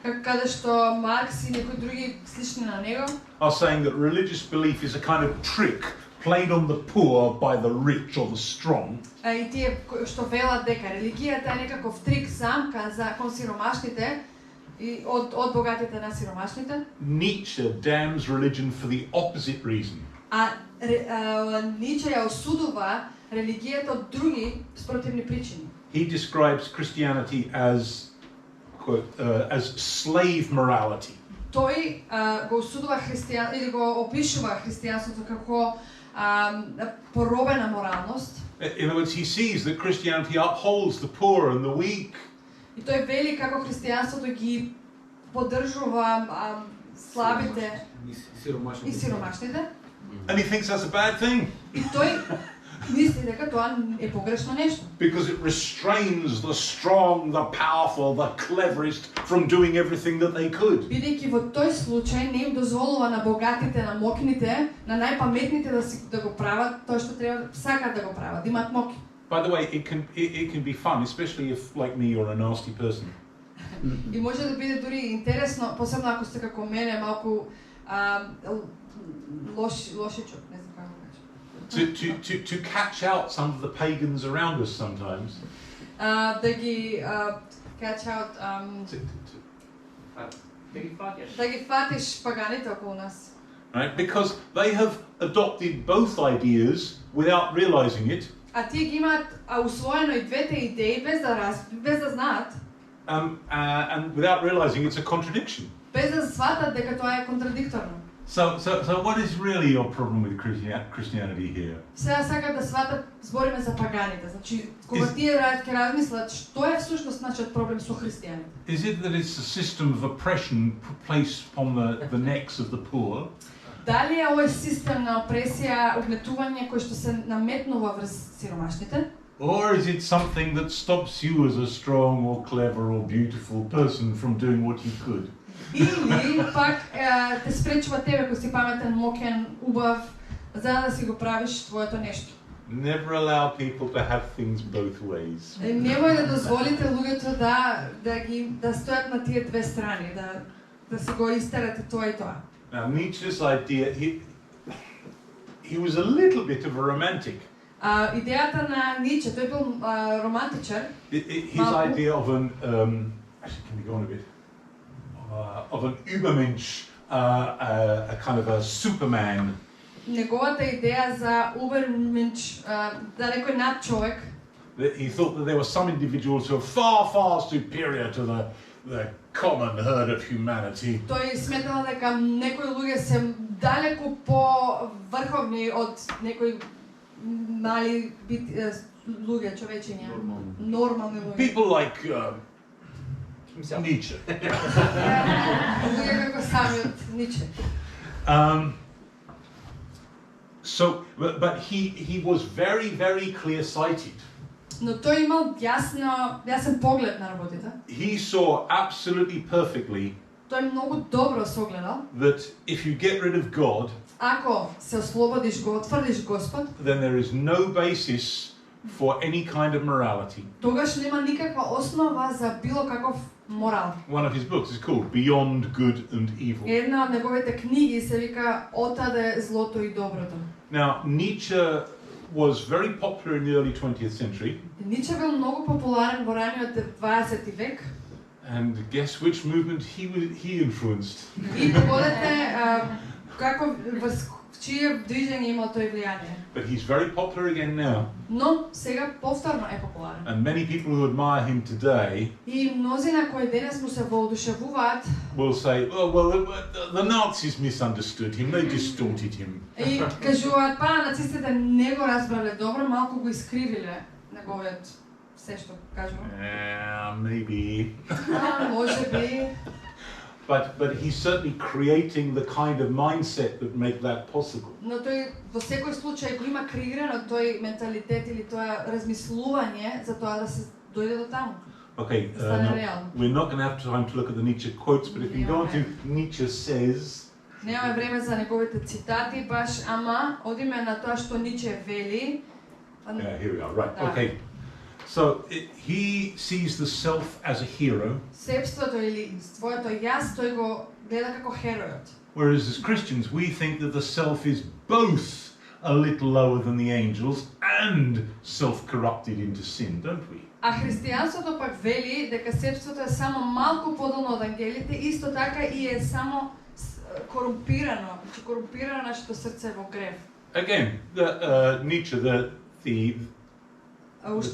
[SPEAKER 2] Каде што Маркс и некои други слични на него
[SPEAKER 1] are saying that religious belief is a kind of trick played on the poor by the rich or the strong.
[SPEAKER 2] И тие што велат дека религијата е некаков трик, замка за кон сиромашните и од богатите на сиромашните.
[SPEAKER 1] Nietzsche damns religion for the opposite reason.
[SPEAKER 2] А Ниче ја осудува религијата од други спротивни причини.
[SPEAKER 1] He describes Christianity as as slave morality.
[SPEAKER 2] Тој го осудува или го опишува христијанството како поробена моралност.
[SPEAKER 1] In other words, he sees that Christianity upholds the poor and the weak.
[SPEAKER 2] И тој вели како христијанството ги поддржува слабите и сиромашните.
[SPEAKER 1] And he thinks that's a bad thing.
[SPEAKER 2] И тој мисли дека тоа е погрешно нешто.
[SPEAKER 1] Because it restrains the strong, the powerful, the cleverest from doing everything that they could.
[SPEAKER 2] Бидејќи во тој случај не им дозволува на богатите, на моќните, на најпаметните да го прават тоа што треба, сакат да го прават, да имаат моќ.
[SPEAKER 1] By the way, it can be fun, especially if, like me, you're a nasty person.
[SPEAKER 2] И може да биде дури интересно, посебно ако сте како мене, малку лошичок, не знам како
[SPEAKER 1] To catch out some of the pagans around us sometimes.
[SPEAKER 2] Да ги catch out, да ги фатиш паганите околу нас.
[SPEAKER 1] Right? Because they have adopted both ideas without realizing it.
[SPEAKER 2] А тие ги имаат усвоено и двете идеи без да знаат.
[SPEAKER 1] And without realizing it's a contradiction.
[SPEAKER 2] Без да сватат дека тоа е контрадикторно.
[SPEAKER 1] So what is really your problem with Christianity here?
[SPEAKER 2] Сега сакам да сватат, збориме за паганите. Значи, кога тие ќе размислат што е всушност нашиот проблем со христијаните.
[SPEAKER 1] Is it that it's a system of oppression placed upon the necks of the poor?
[SPEAKER 2] Дали е овој систем на опресија, угнетување кој што се наметнува врз сиромашните?
[SPEAKER 1] Or is it something that stops you as a strong or clever or beautiful person from doing what you could?
[SPEAKER 2] Или пак те спречува тебе кој си паметен, мокен, убав, за да си го правиш твоето нешто.
[SPEAKER 1] Never allow people to have things both ways.
[SPEAKER 2] Немој да дозволите луѓето да стојат на тие две страни, да се го истерате тоа и тоа.
[SPEAKER 1] Now Nietzsche's idea, he was a little bit of a romantic.
[SPEAKER 2] Идеята на Ниче, тој бил романтичар.
[SPEAKER 1] His idea of an actually, can we go on a bit? Of an Übermensch, a kind of a Superman.
[SPEAKER 2] Неговата идеја за Übermensch, да некој над човек.
[SPEAKER 1] He thought that there were some individuals who are far superior to the common herd of humanity.
[SPEAKER 2] Тој сметал дека некои луѓе се далеку поврховни од некои мали луѓе, човечиња, нормални луѓе.
[SPEAKER 1] People like Nietzsche.
[SPEAKER 2] Луѓе како самиот Ниче.
[SPEAKER 1] So, but he was very, very clear-sighted.
[SPEAKER 2] Но тој имал јасен поглед на работите.
[SPEAKER 1] He saw absolutely perfectly
[SPEAKER 2] Тој многу добро согледал.
[SPEAKER 1] that if you get rid of God,
[SPEAKER 2] Ако се ослободиш, го отврдиш Господ,
[SPEAKER 1] then there is no basis for any kind of morality.
[SPEAKER 2] тогаш нема никаква основа за било каков морал.
[SPEAKER 1] One of his books is called Beyond Good and Evil.
[SPEAKER 2] Една од неговите книги се вика Отаде злото и доброто.
[SPEAKER 1] Now, Nietzsche was very popular in the early 20th century.
[SPEAKER 2] Ниче бил многу популарен во раниот 20 век.
[SPEAKER 1] And guess which movement he influenced?
[SPEAKER 2] И погодете како в чие движење имал тој влијание.
[SPEAKER 1] But he's very popular again now.
[SPEAKER 2] Но сега повторно е популарен.
[SPEAKER 1] And many people who admire him today
[SPEAKER 2] И мнозина кои денес му се воодушевуваат
[SPEAKER 1] will say, oh, well, the Nazis misunderstood him, they distorted him.
[SPEAKER 2] и кажуваат, нацистите не го разбрале добро, малку го искривиле неговиот се што кажува.
[SPEAKER 1] Maybe.
[SPEAKER 2] Може би.
[SPEAKER 1] But he's certainly creating the kind of mindset that make that possible.
[SPEAKER 2] Но тој во секој случај го има креирано тој менталитет или тоа размислување за тоа да се дојде до таму.
[SPEAKER 1] Okay, we're not going to have time to look at the Nietzsche quotes, but if you go to Nietzsche says,
[SPEAKER 2] Немаме време за неговите цитати баш, ама одиме на тоа што Ниче вели.
[SPEAKER 1] Yeah, here we are. Right. Okay. So he sees the self as a hero.
[SPEAKER 2] Себството или своето јас тој го гледа како херојот.
[SPEAKER 1] Whereas as Christians we think that the self is both a little lower than the angels and self-corrupted into sin, don't we?
[SPEAKER 2] А христијанството пак вели дека себството е само малку подолно од ангелите, исто така и е само корумпирано, корумпирано нашето срце во грев.
[SPEAKER 1] Again, Nietzsche, the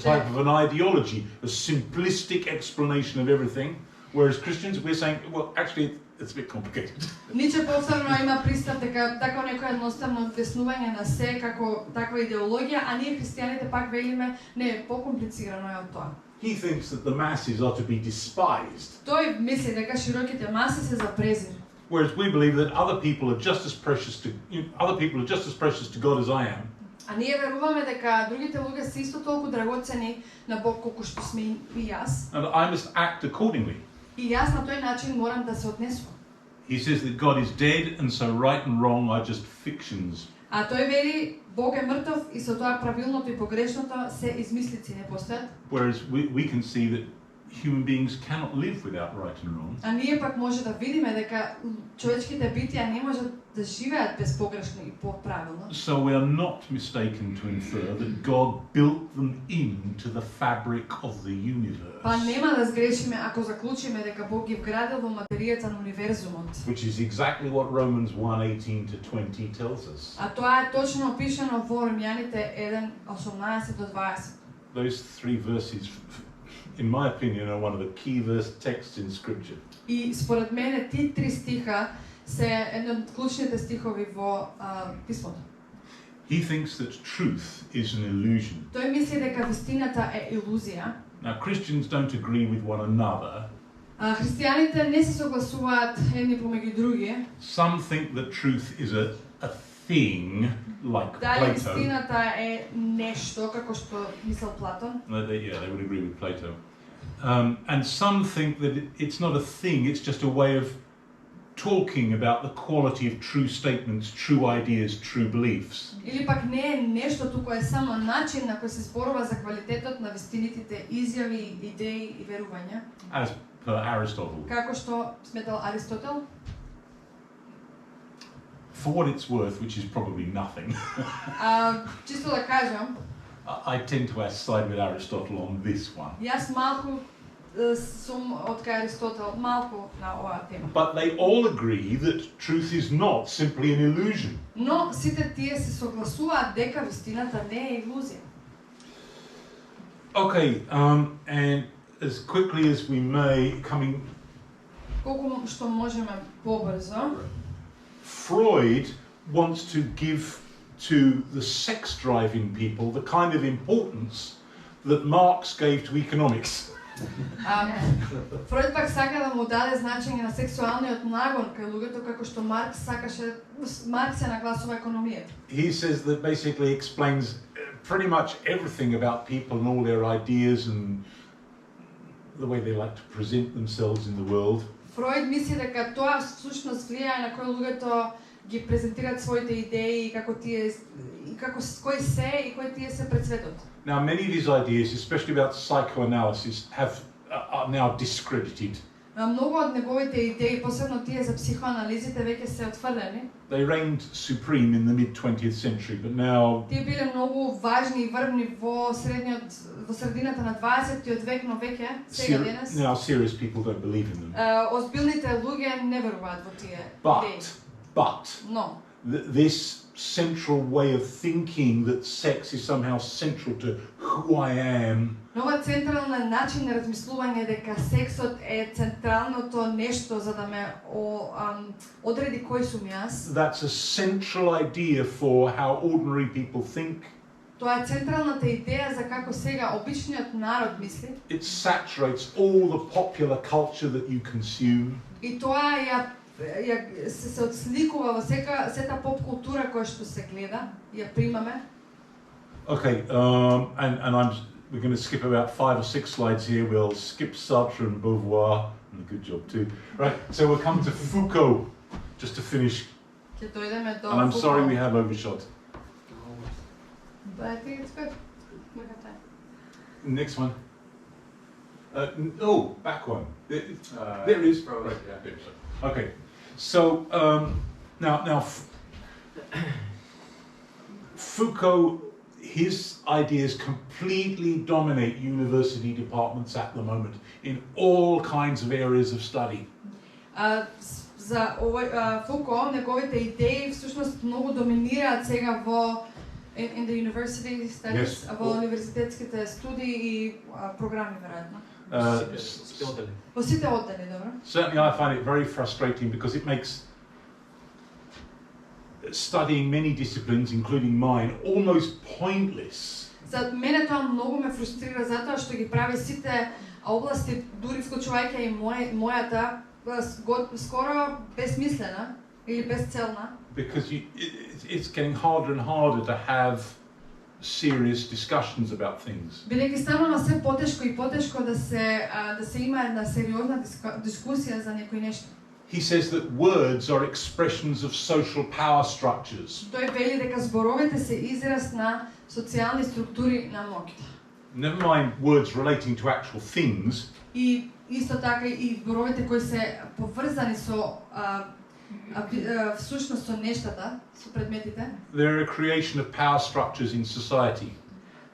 [SPEAKER 1] type of an ideology, a simplistic explanation of everything, whereas Christians we're saying, well, actually it's a bit complicated.
[SPEAKER 2] Ниче повторно има пристап дека така некој едноставно објаснување на се како таква идеологија, а ние христијаните пак велиме не, покомплицирано е од тоа.
[SPEAKER 1] He thinks that the masses are to be despised.
[SPEAKER 2] Тој мисли дека широките маси се запрезирани.
[SPEAKER 1] Whereas we believe that other people are just as precious to God as I am.
[SPEAKER 2] А ние веруваме дека другите луѓе се исто толку драгоцени на Бог колку што сме и јас.
[SPEAKER 1] And I must act accordingly.
[SPEAKER 2] И јас на тој начин морам да се однесувам.
[SPEAKER 1] He says that God is dead and so right and wrong are just fictions.
[SPEAKER 2] А тој вели Бог е мртов и со тоа правилното и погрешното се измислици, не постојат.
[SPEAKER 1] Whereas we can see that human beings cannot live without right and wrong.
[SPEAKER 2] А ние пак може да видиме дека човечките битија не можат да живеат без погрешно и правилно.
[SPEAKER 1] So we are not mistaken to infer that God built them into the fabric of the universe.
[SPEAKER 2] Па нема да сгрешиме ако заклучиме дека Бог ги вградил во материјата на универзумот.
[SPEAKER 1] Which is exactly what Romans 1:18 to 20 tells us.
[SPEAKER 2] А тоа е точно опишано во Римјаните 1:18 до 20.
[SPEAKER 1] Those three verses, in my opinion, are one of the key verse texts in Scripture.
[SPEAKER 2] И според мене тие три стиха се еден од клучните стихови во писмото.
[SPEAKER 1] He thinks that truth is an illusion.
[SPEAKER 2] Тој мисли дека вистината е илузија.
[SPEAKER 1] Now, Christians don't agree with one another.
[SPEAKER 2] Христијаните не се согласуваат едни помеѓу други.
[SPEAKER 1] Some think that truth is a thing, like
[SPEAKER 2] Дали
[SPEAKER 1] Plato.
[SPEAKER 2] вистината е нешто, како што мислел Платон.
[SPEAKER 1] Yeah, they would agree with Plato. And some think that it's not a thing, it's just a way of talking about the quality of true statements, true ideas, true beliefs.
[SPEAKER 2] Или пак не е нешто, туку е само начин на кој се зборува за квалитетот на вистинитите изјави, идеи и верувања.
[SPEAKER 1] As per Aristotle.
[SPEAKER 2] Како што сметал Аристотел.
[SPEAKER 1] For what it's worth, which is probably nothing,
[SPEAKER 2] Чисто да кажам,
[SPEAKER 1] I tend to side with Aristotle on this one.
[SPEAKER 2] јас малку сум од кај Аристотел, малку на оваа тема.
[SPEAKER 1] But they all agree that truth is not simply an illusion.
[SPEAKER 2] Но сите тие се согласуваат дека вистината не е илузија.
[SPEAKER 1] Okay, and as quickly as we may,
[SPEAKER 2] Колку што можеме побрзо,
[SPEAKER 1] Freud wants to give to the sex drive in people the kind of importance that Marx gave to economics.
[SPEAKER 2] Фройд пак сака да му даде значење на сексуалниот нагон кај луѓето како што Маркс се нагласува економијата.
[SPEAKER 1] He says that basically explains pretty much everything about people and all their ideas and the way they like to present themselves in the world.
[SPEAKER 2] Фройд мисли дека тоа всушност влијае на кој луѓето ги презентираат своите идеи и како тие и како кои се и кои тие се пред светот.
[SPEAKER 1] Now, many of these ideas, especially about psychoanalysis, are now discredited.
[SPEAKER 2] Многу од неговите идеи, посебно тие за психоанализите, веќе се отфрлени.
[SPEAKER 1] They reigned supreme in the mid-20th century, but now
[SPEAKER 2] Тие биле многу важни и врвни во средината на 20-тиот век, но веќе сега денес
[SPEAKER 1] now serious people don't believe in them.
[SPEAKER 2] озбилните луѓе не веруваат во тие идеи.
[SPEAKER 1] But
[SPEAKER 2] Но
[SPEAKER 1] this central way of thinking that sex is somehow central to who I am.
[SPEAKER 2] Нова централна начин на размислување дека сексот е централното нешто за да ме одреди кој сум јас.
[SPEAKER 1] That's a central idea for how ordinary people think.
[SPEAKER 2] Тоа е централната идеја за како сега обичниот народ мисли.
[SPEAKER 1] It saturates all the popular culture that you consume.
[SPEAKER 2] И тоа се отсликува во сета поп култура која што се гледа, ја примаме.
[SPEAKER 1] Okay, we're going to skip about 5 or 6 slides here. We'll skip Sartre and Beauvoir. And a good job too. Right, so we'll come to Foucault, just to finish.
[SPEAKER 2] Ќе дојдеме до
[SPEAKER 1] And I'm sorry we have overshot.
[SPEAKER 2] But I think it's good.
[SPEAKER 1] Next one. Back one. There it is. Right, yeah. Okay, so now Foucault, his ideas completely dominate university departments at the moment in all kinds of areas of study.
[SPEAKER 2] За овој Фуко, неговите идеи всушност многу доминираат сега во in the university studies, во универзитетските студии и програми веројатно. Во сите оддели, добро.
[SPEAKER 1] Certainly I find it very frustrating because it makes studying many disciplines, including mine, almost pointless.
[SPEAKER 2] За мене тоа многу ме фрустрира затоа што ги прави сите области, дури вклучувајќи и мојата, скоро безсмислена или безцелна.
[SPEAKER 1] Because it's getting harder and harder to have serious discussions about things.
[SPEAKER 2] Бидејќи станува се потешко и потешко да се има една сериозна дискусија за некој нешто.
[SPEAKER 1] He says that words are expressions of social power structures.
[SPEAKER 2] Тој вели дека зборовите се израз на социјални структури на моќта.
[SPEAKER 1] Never mind words relating to actual things.
[SPEAKER 2] И исто така и зборовите кои се поврзани со всушност со нештата, со предметите.
[SPEAKER 1] They're a creation of power structures in society.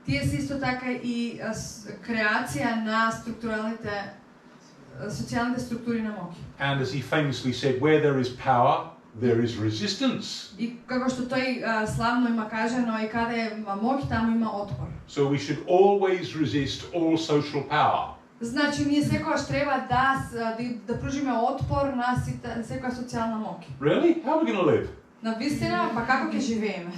[SPEAKER 2] Тие се исто така и креација на структуралните социјалните структури на моќ.
[SPEAKER 1] And as he famously said, where there is power, there is resistance.
[SPEAKER 2] И како што тој славно има кажано, и каде има моќ, таму има отпор.
[SPEAKER 1] So we should always resist all social power.
[SPEAKER 2] Значи ние секогаш треба да пружиме отпор на секоја социјална моќ.
[SPEAKER 1] Really? How are we going to live?
[SPEAKER 2] На вистина, па како ќе живееме?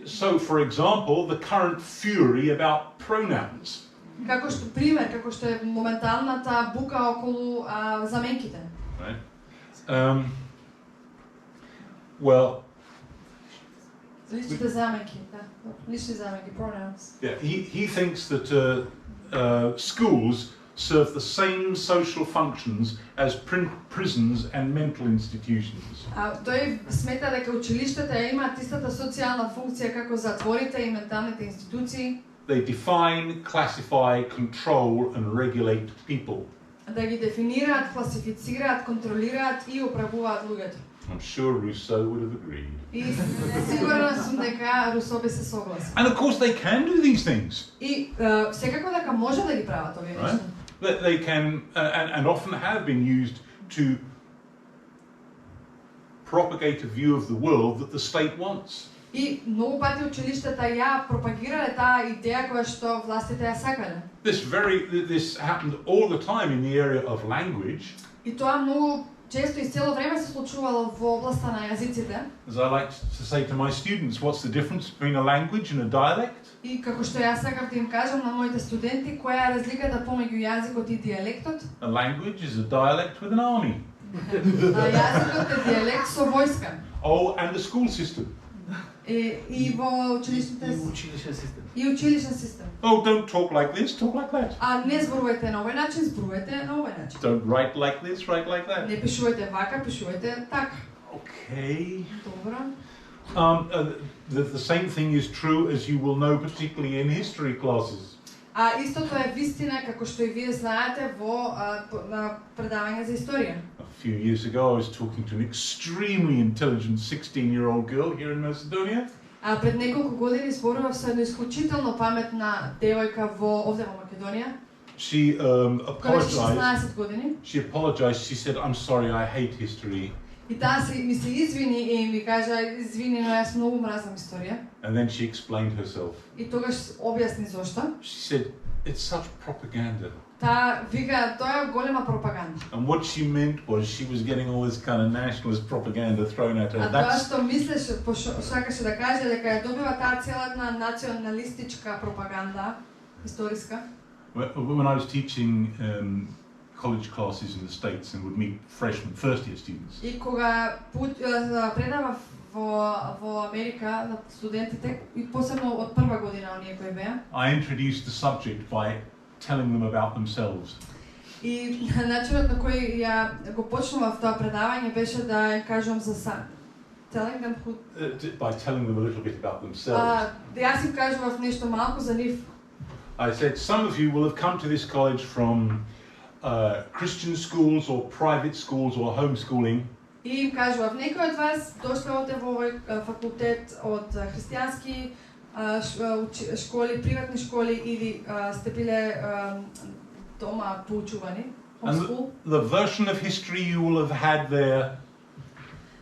[SPEAKER 1] So, for example, the current fury about pronouns.
[SPEAKER 2] Како што пример, како што е моменталната бука околу заменките.
[SPEAKER 1] Right? Well,
[SPEAKER 2] Личните заменки, да. Лични заменки, pronouns.
[SPEAKER 1] yeah, he thinks that schools serve the same social functions as prisons and mental institutions.
[SPEAKER 2] Тој смета дека училиштата имаат истата социјална функција како затворите и менталните институции.
[SPEAKER 1] They define, classify, control and regulate people.
[SPEAKER 2] Да ги дефинираат, класифицираат, контролираат и управуваат луѓето.
[SPEAKER 1] I'm sure Rousseau would have agreed.
[SPEAKER 2] И сигурна сум дека Русо би се согласил.
[SPEAKER 1] And of course they can do these things.
[SPEAKER 2] И секако дека може да ги прават овие нешта.
[SPEAKER 1] They can and often have been used to propagate a view of the world that the state wants.
[SPEAKER 2] И многу пати училиштата ја пропагирале таа идеја која што властите ја сакале.
[SPEAKER 1] This happened all the time in the area of language.
[SPEAKER 2] И тоа многу често и цело време се случувало во областа на јазиците.
[SPEAKER 1] As I like to say to my students, what's the difference between a language and a dialect?
[SPEAKER 2] И како што јас сакав да им кажам на моите студенти, која е разликата помеѓу јазикот и дијалектот?
[SPEAKER 1] A language is a dialect with an army.
[SPEAKER 2] Јазикот е дијалект со војска.
[SPEAKER 1] Oh, and the school system.
[SPEAKER 2] И во училишните и училишен систем.
[SPEAKER 1] Oh, don't talk like this, talk like that.
[SPEAKER 2] Не зборувајте на овој начин, зборувајте на овој начин.
[SPEAKER 1] Don't write like this, write like that.
[SPEAKER 2] Не пишувајте вака, пишувајте така.
[SPEAKER 1] Okay.
[SPEAKER 2] Добро.
[SPEAKER 1] The same thing is true, as you will know, particularly in history classes.
[SPEAKER 2] Истото е вистина, како што и вие знаете во предавање за историја.
[SPEAKER 1] A few years ago, I was talking to an extremely intelligent 16-year-old girl here in Macedonia.
[SPEAKER 2] Пред неколку години зборував со една исклучително паметна девојка овде во Македонија.
[SPEAKER 1] She apologized.
[SPEAKER 2] 16 години.
[SPEAKER 1] She apologized. She said, "I'm sorry, I hate history."
[SPEAKER 2] И таа ми се извини и ми кажа, извини, но јас многу мразам историја.
[SPEAKER 1] And then she explained herself.
[SPEAKER 2] И тогаш објасни зошто.
[SPEAKER 1] She said, "It's such propaganda."
[SPEAKER 2] Таа вика, тоа е голема пропаганда.
[SPEAKER 1] And what she meant was she was getting all this kind of nationalist propaganda thrown at her.
[SPEAKER 2] Тоа што мислеше, сакаше да каже дека ја добива таа целата националистичка пропаганда историска.
[SPEAKER 1] When I was teaching college classes in the States and would meet freshmen, first-year students.
[SPEAKER 2] И кога предавав во Америка на студентите и посебно од прва година оние кои беа.
[SPEAKER 1] I introduced the subject by telling them about themselves.
[SPEAKER 2] И начинот на кој ја го почнував тоа предавање беше да им кажувам за telling them
[SPEAKER 1] by telling them a little bit about themselves.
[SPEAKER 2] Јас им кажував нешто малку за нив.
[SPEAKER 1] I said some of you will have come to this college from Christian schools or private schools or homeschooling.
[SPEAKER 2] И им кажував, некои од вас дошле овде во овој факултет од христијански школи, приватни школи или сте биле дома поучувани, homeschool.
[SPEAKER 1] The version of history you will have had there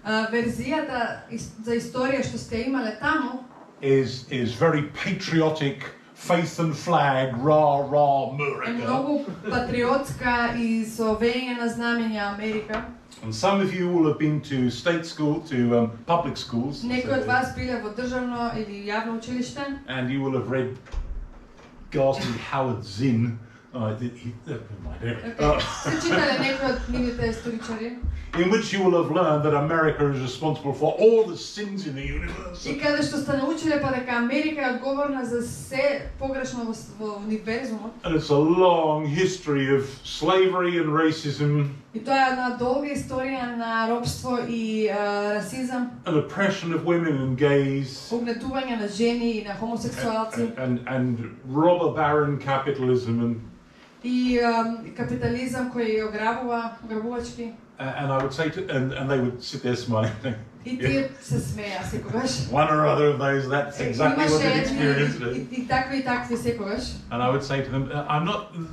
[SPEAKER 2] верзијата за историја што сте имале таму
[SPEAKER 1] is very patriotic, faith and flag, rah rah America.
[SPEAKER 2] Е многу патриотска и со веење на знамења Америка.
[SPEAKER 1] And some of you will have been to state school, to public schools.
[SPEAKER 2] Некои од вас биле во државно или јавно училиште.
[SPEAKER 1] And you will have read ghastly Howard Zinn.
[SPEAKER 2] Се читале некои од нивните историчари.
[SPEAKER 1] In which you will have learned that America is responsible for all the sins in the universe.
[SPEAKER 2] И каде што сте научиле па дека Америка е одговорна за се погрешно во универзумот.
[SPEAKER 1] And it's a long history of slavery and racism.
[SPEAKER 2] И тоа е една долга историја на робство и расизам.
[SPEAKER 1] And oppression of women and gays.
[SPEAKER 2] Погнетување на жени и на хомосексуалци.
[SPEAKER 1] And robber baron capitalism and
[SPEAKER 2] и капитализам кој ограбувачки.
[SPEAKER 1] And I would say to, and they would sit there smiling.
[SPEAKER 2] И тие се смеа секогаш.
[SPEAKER 1] One or other of those, that's exactly what they experienced.
[SPEAKER 2] И такви секогаш.
[SPEAKER 1] And I would say to them,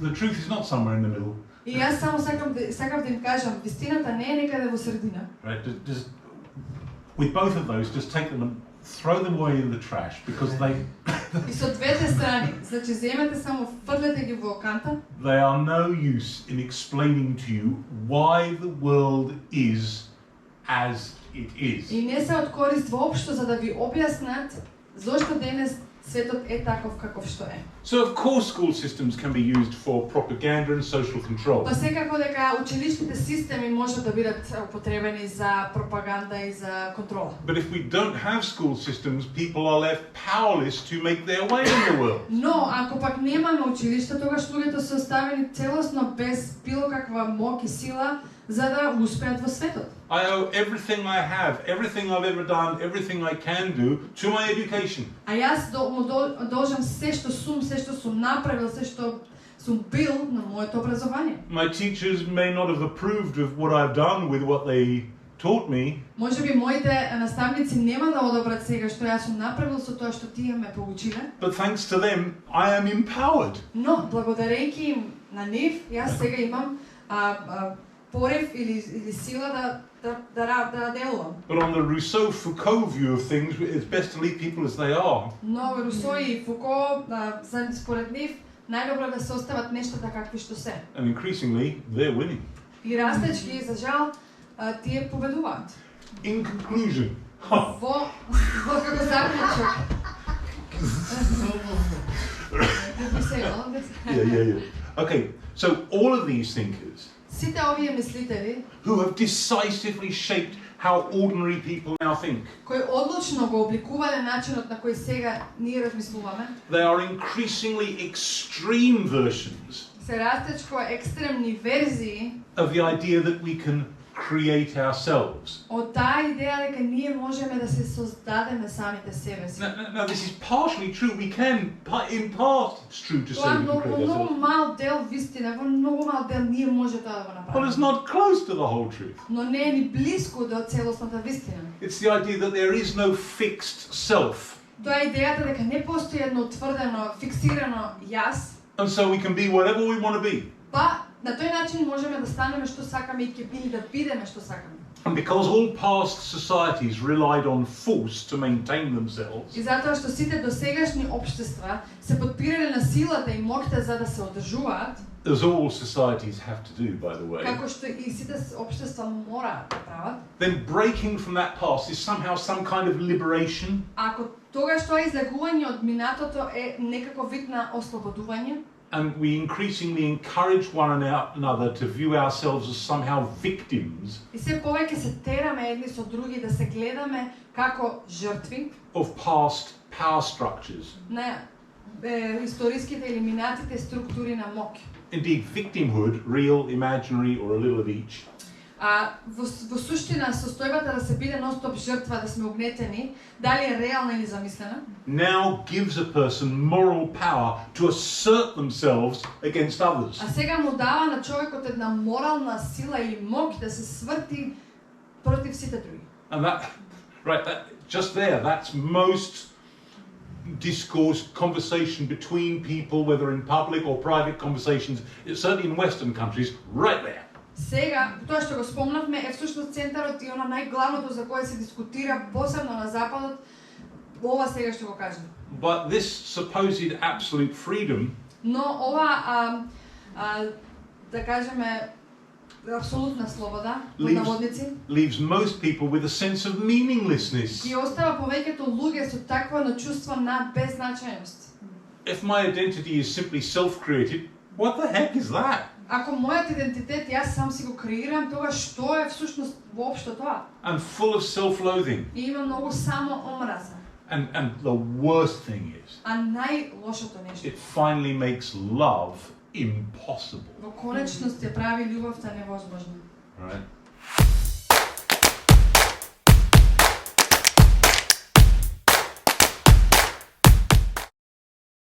[SPEAKER 1] the truth is not somewhere in the middle.
[SPEAKER 2] И јас само сакав да им кажам, вистината не е некаде во средина.
[SPEAKER 1] Right, with both of those, just take them and throw them away in the trash because
[SPEAKER 2] И со двете страни, значи земете само фрлете ги во канта.
[SPEAKER 1] They are no use in explaining to you why the world is as it is.
[SPEAKER 2] И не се од корист воопшто за да ви објаснат зошто денес светот е таков каков што е.
[SPEAKER 1] So of course school systems can be used for propaganda and social control.
[SPEAKER 2] Па секако дека училишките системи можат да бидат употребени за пропаганда и за контрола.
[SPEAKER 1] But if we don't have school systems, people are left powerless to make their way in the world.
[SPEAKER 2] Но ако пак немаме училишта, тогаш луѓето се оставени целосно без било каква моќ и сила за да успеат во светот.
[SPEAKER 1] I owe everything I have, everything I've ever done, everything I can do to my education.
[SPEAKER 2] А јас му должам се што сум направил, се што сум бил на моето образование.
[SPEAKER 1] My teachers may not have approved of what I've done with what they taught me.
[SPEAKER 2] Можеби моите наставници нема да одобрат сега што јас сум направил со тоа што тие ме поучиле.
[SPEAKER 1] But thanks to them, I am empowered.
[SPEAKER 2] Но благодарејќи им на нив, јас сега имам порив или сила да делувам.
[SPEAKER 1] But on the Rousseau-Foucault view of things, it's best to leave people as they are.
[SPEAKER 2] Но Русо и Фуко, според нив, најдобро да се остават нештата какви што се.
[SPEAKER 1] And increasingly, they're winning.
[SPEAKER 2] И растечки, за жал, тие победуваат.
[SPEAKER 1] In conclusion,
[SPEAKER 2] Во како заклучок.
[SPEAKER 1] Okay, so all of these thinkers
[SPEAKER 2] Сите овие мислители
[SPEAKER 1] who have decisively shaped how ordinary people now think,
[SPEAKER 2] кои одлучно го обликувале начинот на кој сега ние размислуваме,
[SPEAKER 1] they are increasingly extreme versions
[SPEAKER 2] се растечко екстремни верзии
[SPEAKER 1] of the idea that we can create ourselves.
[SPEAKER 2] од таа идеја дека ние можеме да се создадеме самите себе си.
[SPEAKER 1] Now this is partially true. We can, in part, it's true to say
[SPEAKER 2] Тоа
[SPEAKER 1] we can create
[SPEAKER 2] многу
[SPEAKER 1] ourselves.
[SPEAKER 2] мал дел вистина, во многу мал дел ние може тоа да го
[SPEAKER 1] But it's
[SPEAKER 2] направиме.
[SPEAKER 1] not close to the whole truth.
[SPEAKER 2] Но не е ни блиску до целосната вистина.
[SPEAKER 1] It's the idea that there is no fixed self.
[SPEAKER 2] Тоа е идејата дека не постои едно утврдено, фиксирано јас,
[SPEAKER 1] And so we can be whatever we want to be.
[SPEAKER 2] па на тој начин можеме да станеме што сакаме и или да бидеме што сакаме.
[SPEAKER 1] And because all past societies relied on force to maintain themselves,
[SPEAKER 2] И затоа што сите досегашни општества се подпирале на силата и моќта за да се одржуваат,
[SPEAKER 1] as all societies have to do, by the way,
[SPEAKER 2] како што и сите општества мораат да прават,
[SPEAKER 1] then breaking from that past is somehow some kind of liberation.
[SPEAKER 2] ако тогаш тоа излегување од минатото е некако вид на ослободување,
[SPEAKER 1] And we increasingly encourage one another to view ourselves as somehow victims
[SPEAKER 2] и се повеќе се тераме едни со други да се гледаме како жртви
[SPEAKER 1] of past power structures.
[SPEAKER 2] на историските или минатите структури на моќ.
[SPEAKER 1] Indeed, victimhood, real, imaginary, or a little of each,
[SPEAKER 2] А во суштина состојбата да се биде ностоп жртва, да сме угнетени, дали е реална или замислена,
[SPEAKER 1] now gives a person moral power to assert themselves against others.
[SPEAKER 2] а сега му дава на човекот една морална сила или моќ да се сврти против сите други.
[SPEAKER 1] And that just there, that's most discourse, conversation between people, whether in public or private conversations, it's certainly in Western countries, right there.
[SPEAKER 2] Сега, тоа што го спомнавме е всушност центарот и она најглавното за кое се дискутира посебно на западот, ова сега што го кажам.
[SPEAKER 1] But this supposed absolute freedom
[SPEAKER 2] Но ова да кажеме апсолутна слобода, под наводници,
[SPEAKER 1] leaves most people with a sense of meaninglessness.
[SPEAKER 2] ги остава повеќето луѓе со такво чувство на беззначајност.
[SPEAKER 1] If my identity is simply self-created, what the heck is that?
[SPEAKER 2] Ако мојот идентитет јас сам си го креирам, тогаш што е всушност воопшто тоа?
[SPEAKER 1] And full of self-loathing.
[SPEAKER 2] И има многу само омраза.
[SPEAKER 1] And the worst thing is,
[SPEAKER 2] А најлошото нешто,
[SPEAKER 1] it finally makes love impossible.
[SPEAKER 2] во конечност ја прави љубовта невозможна.
[SPEAKER 1] Right?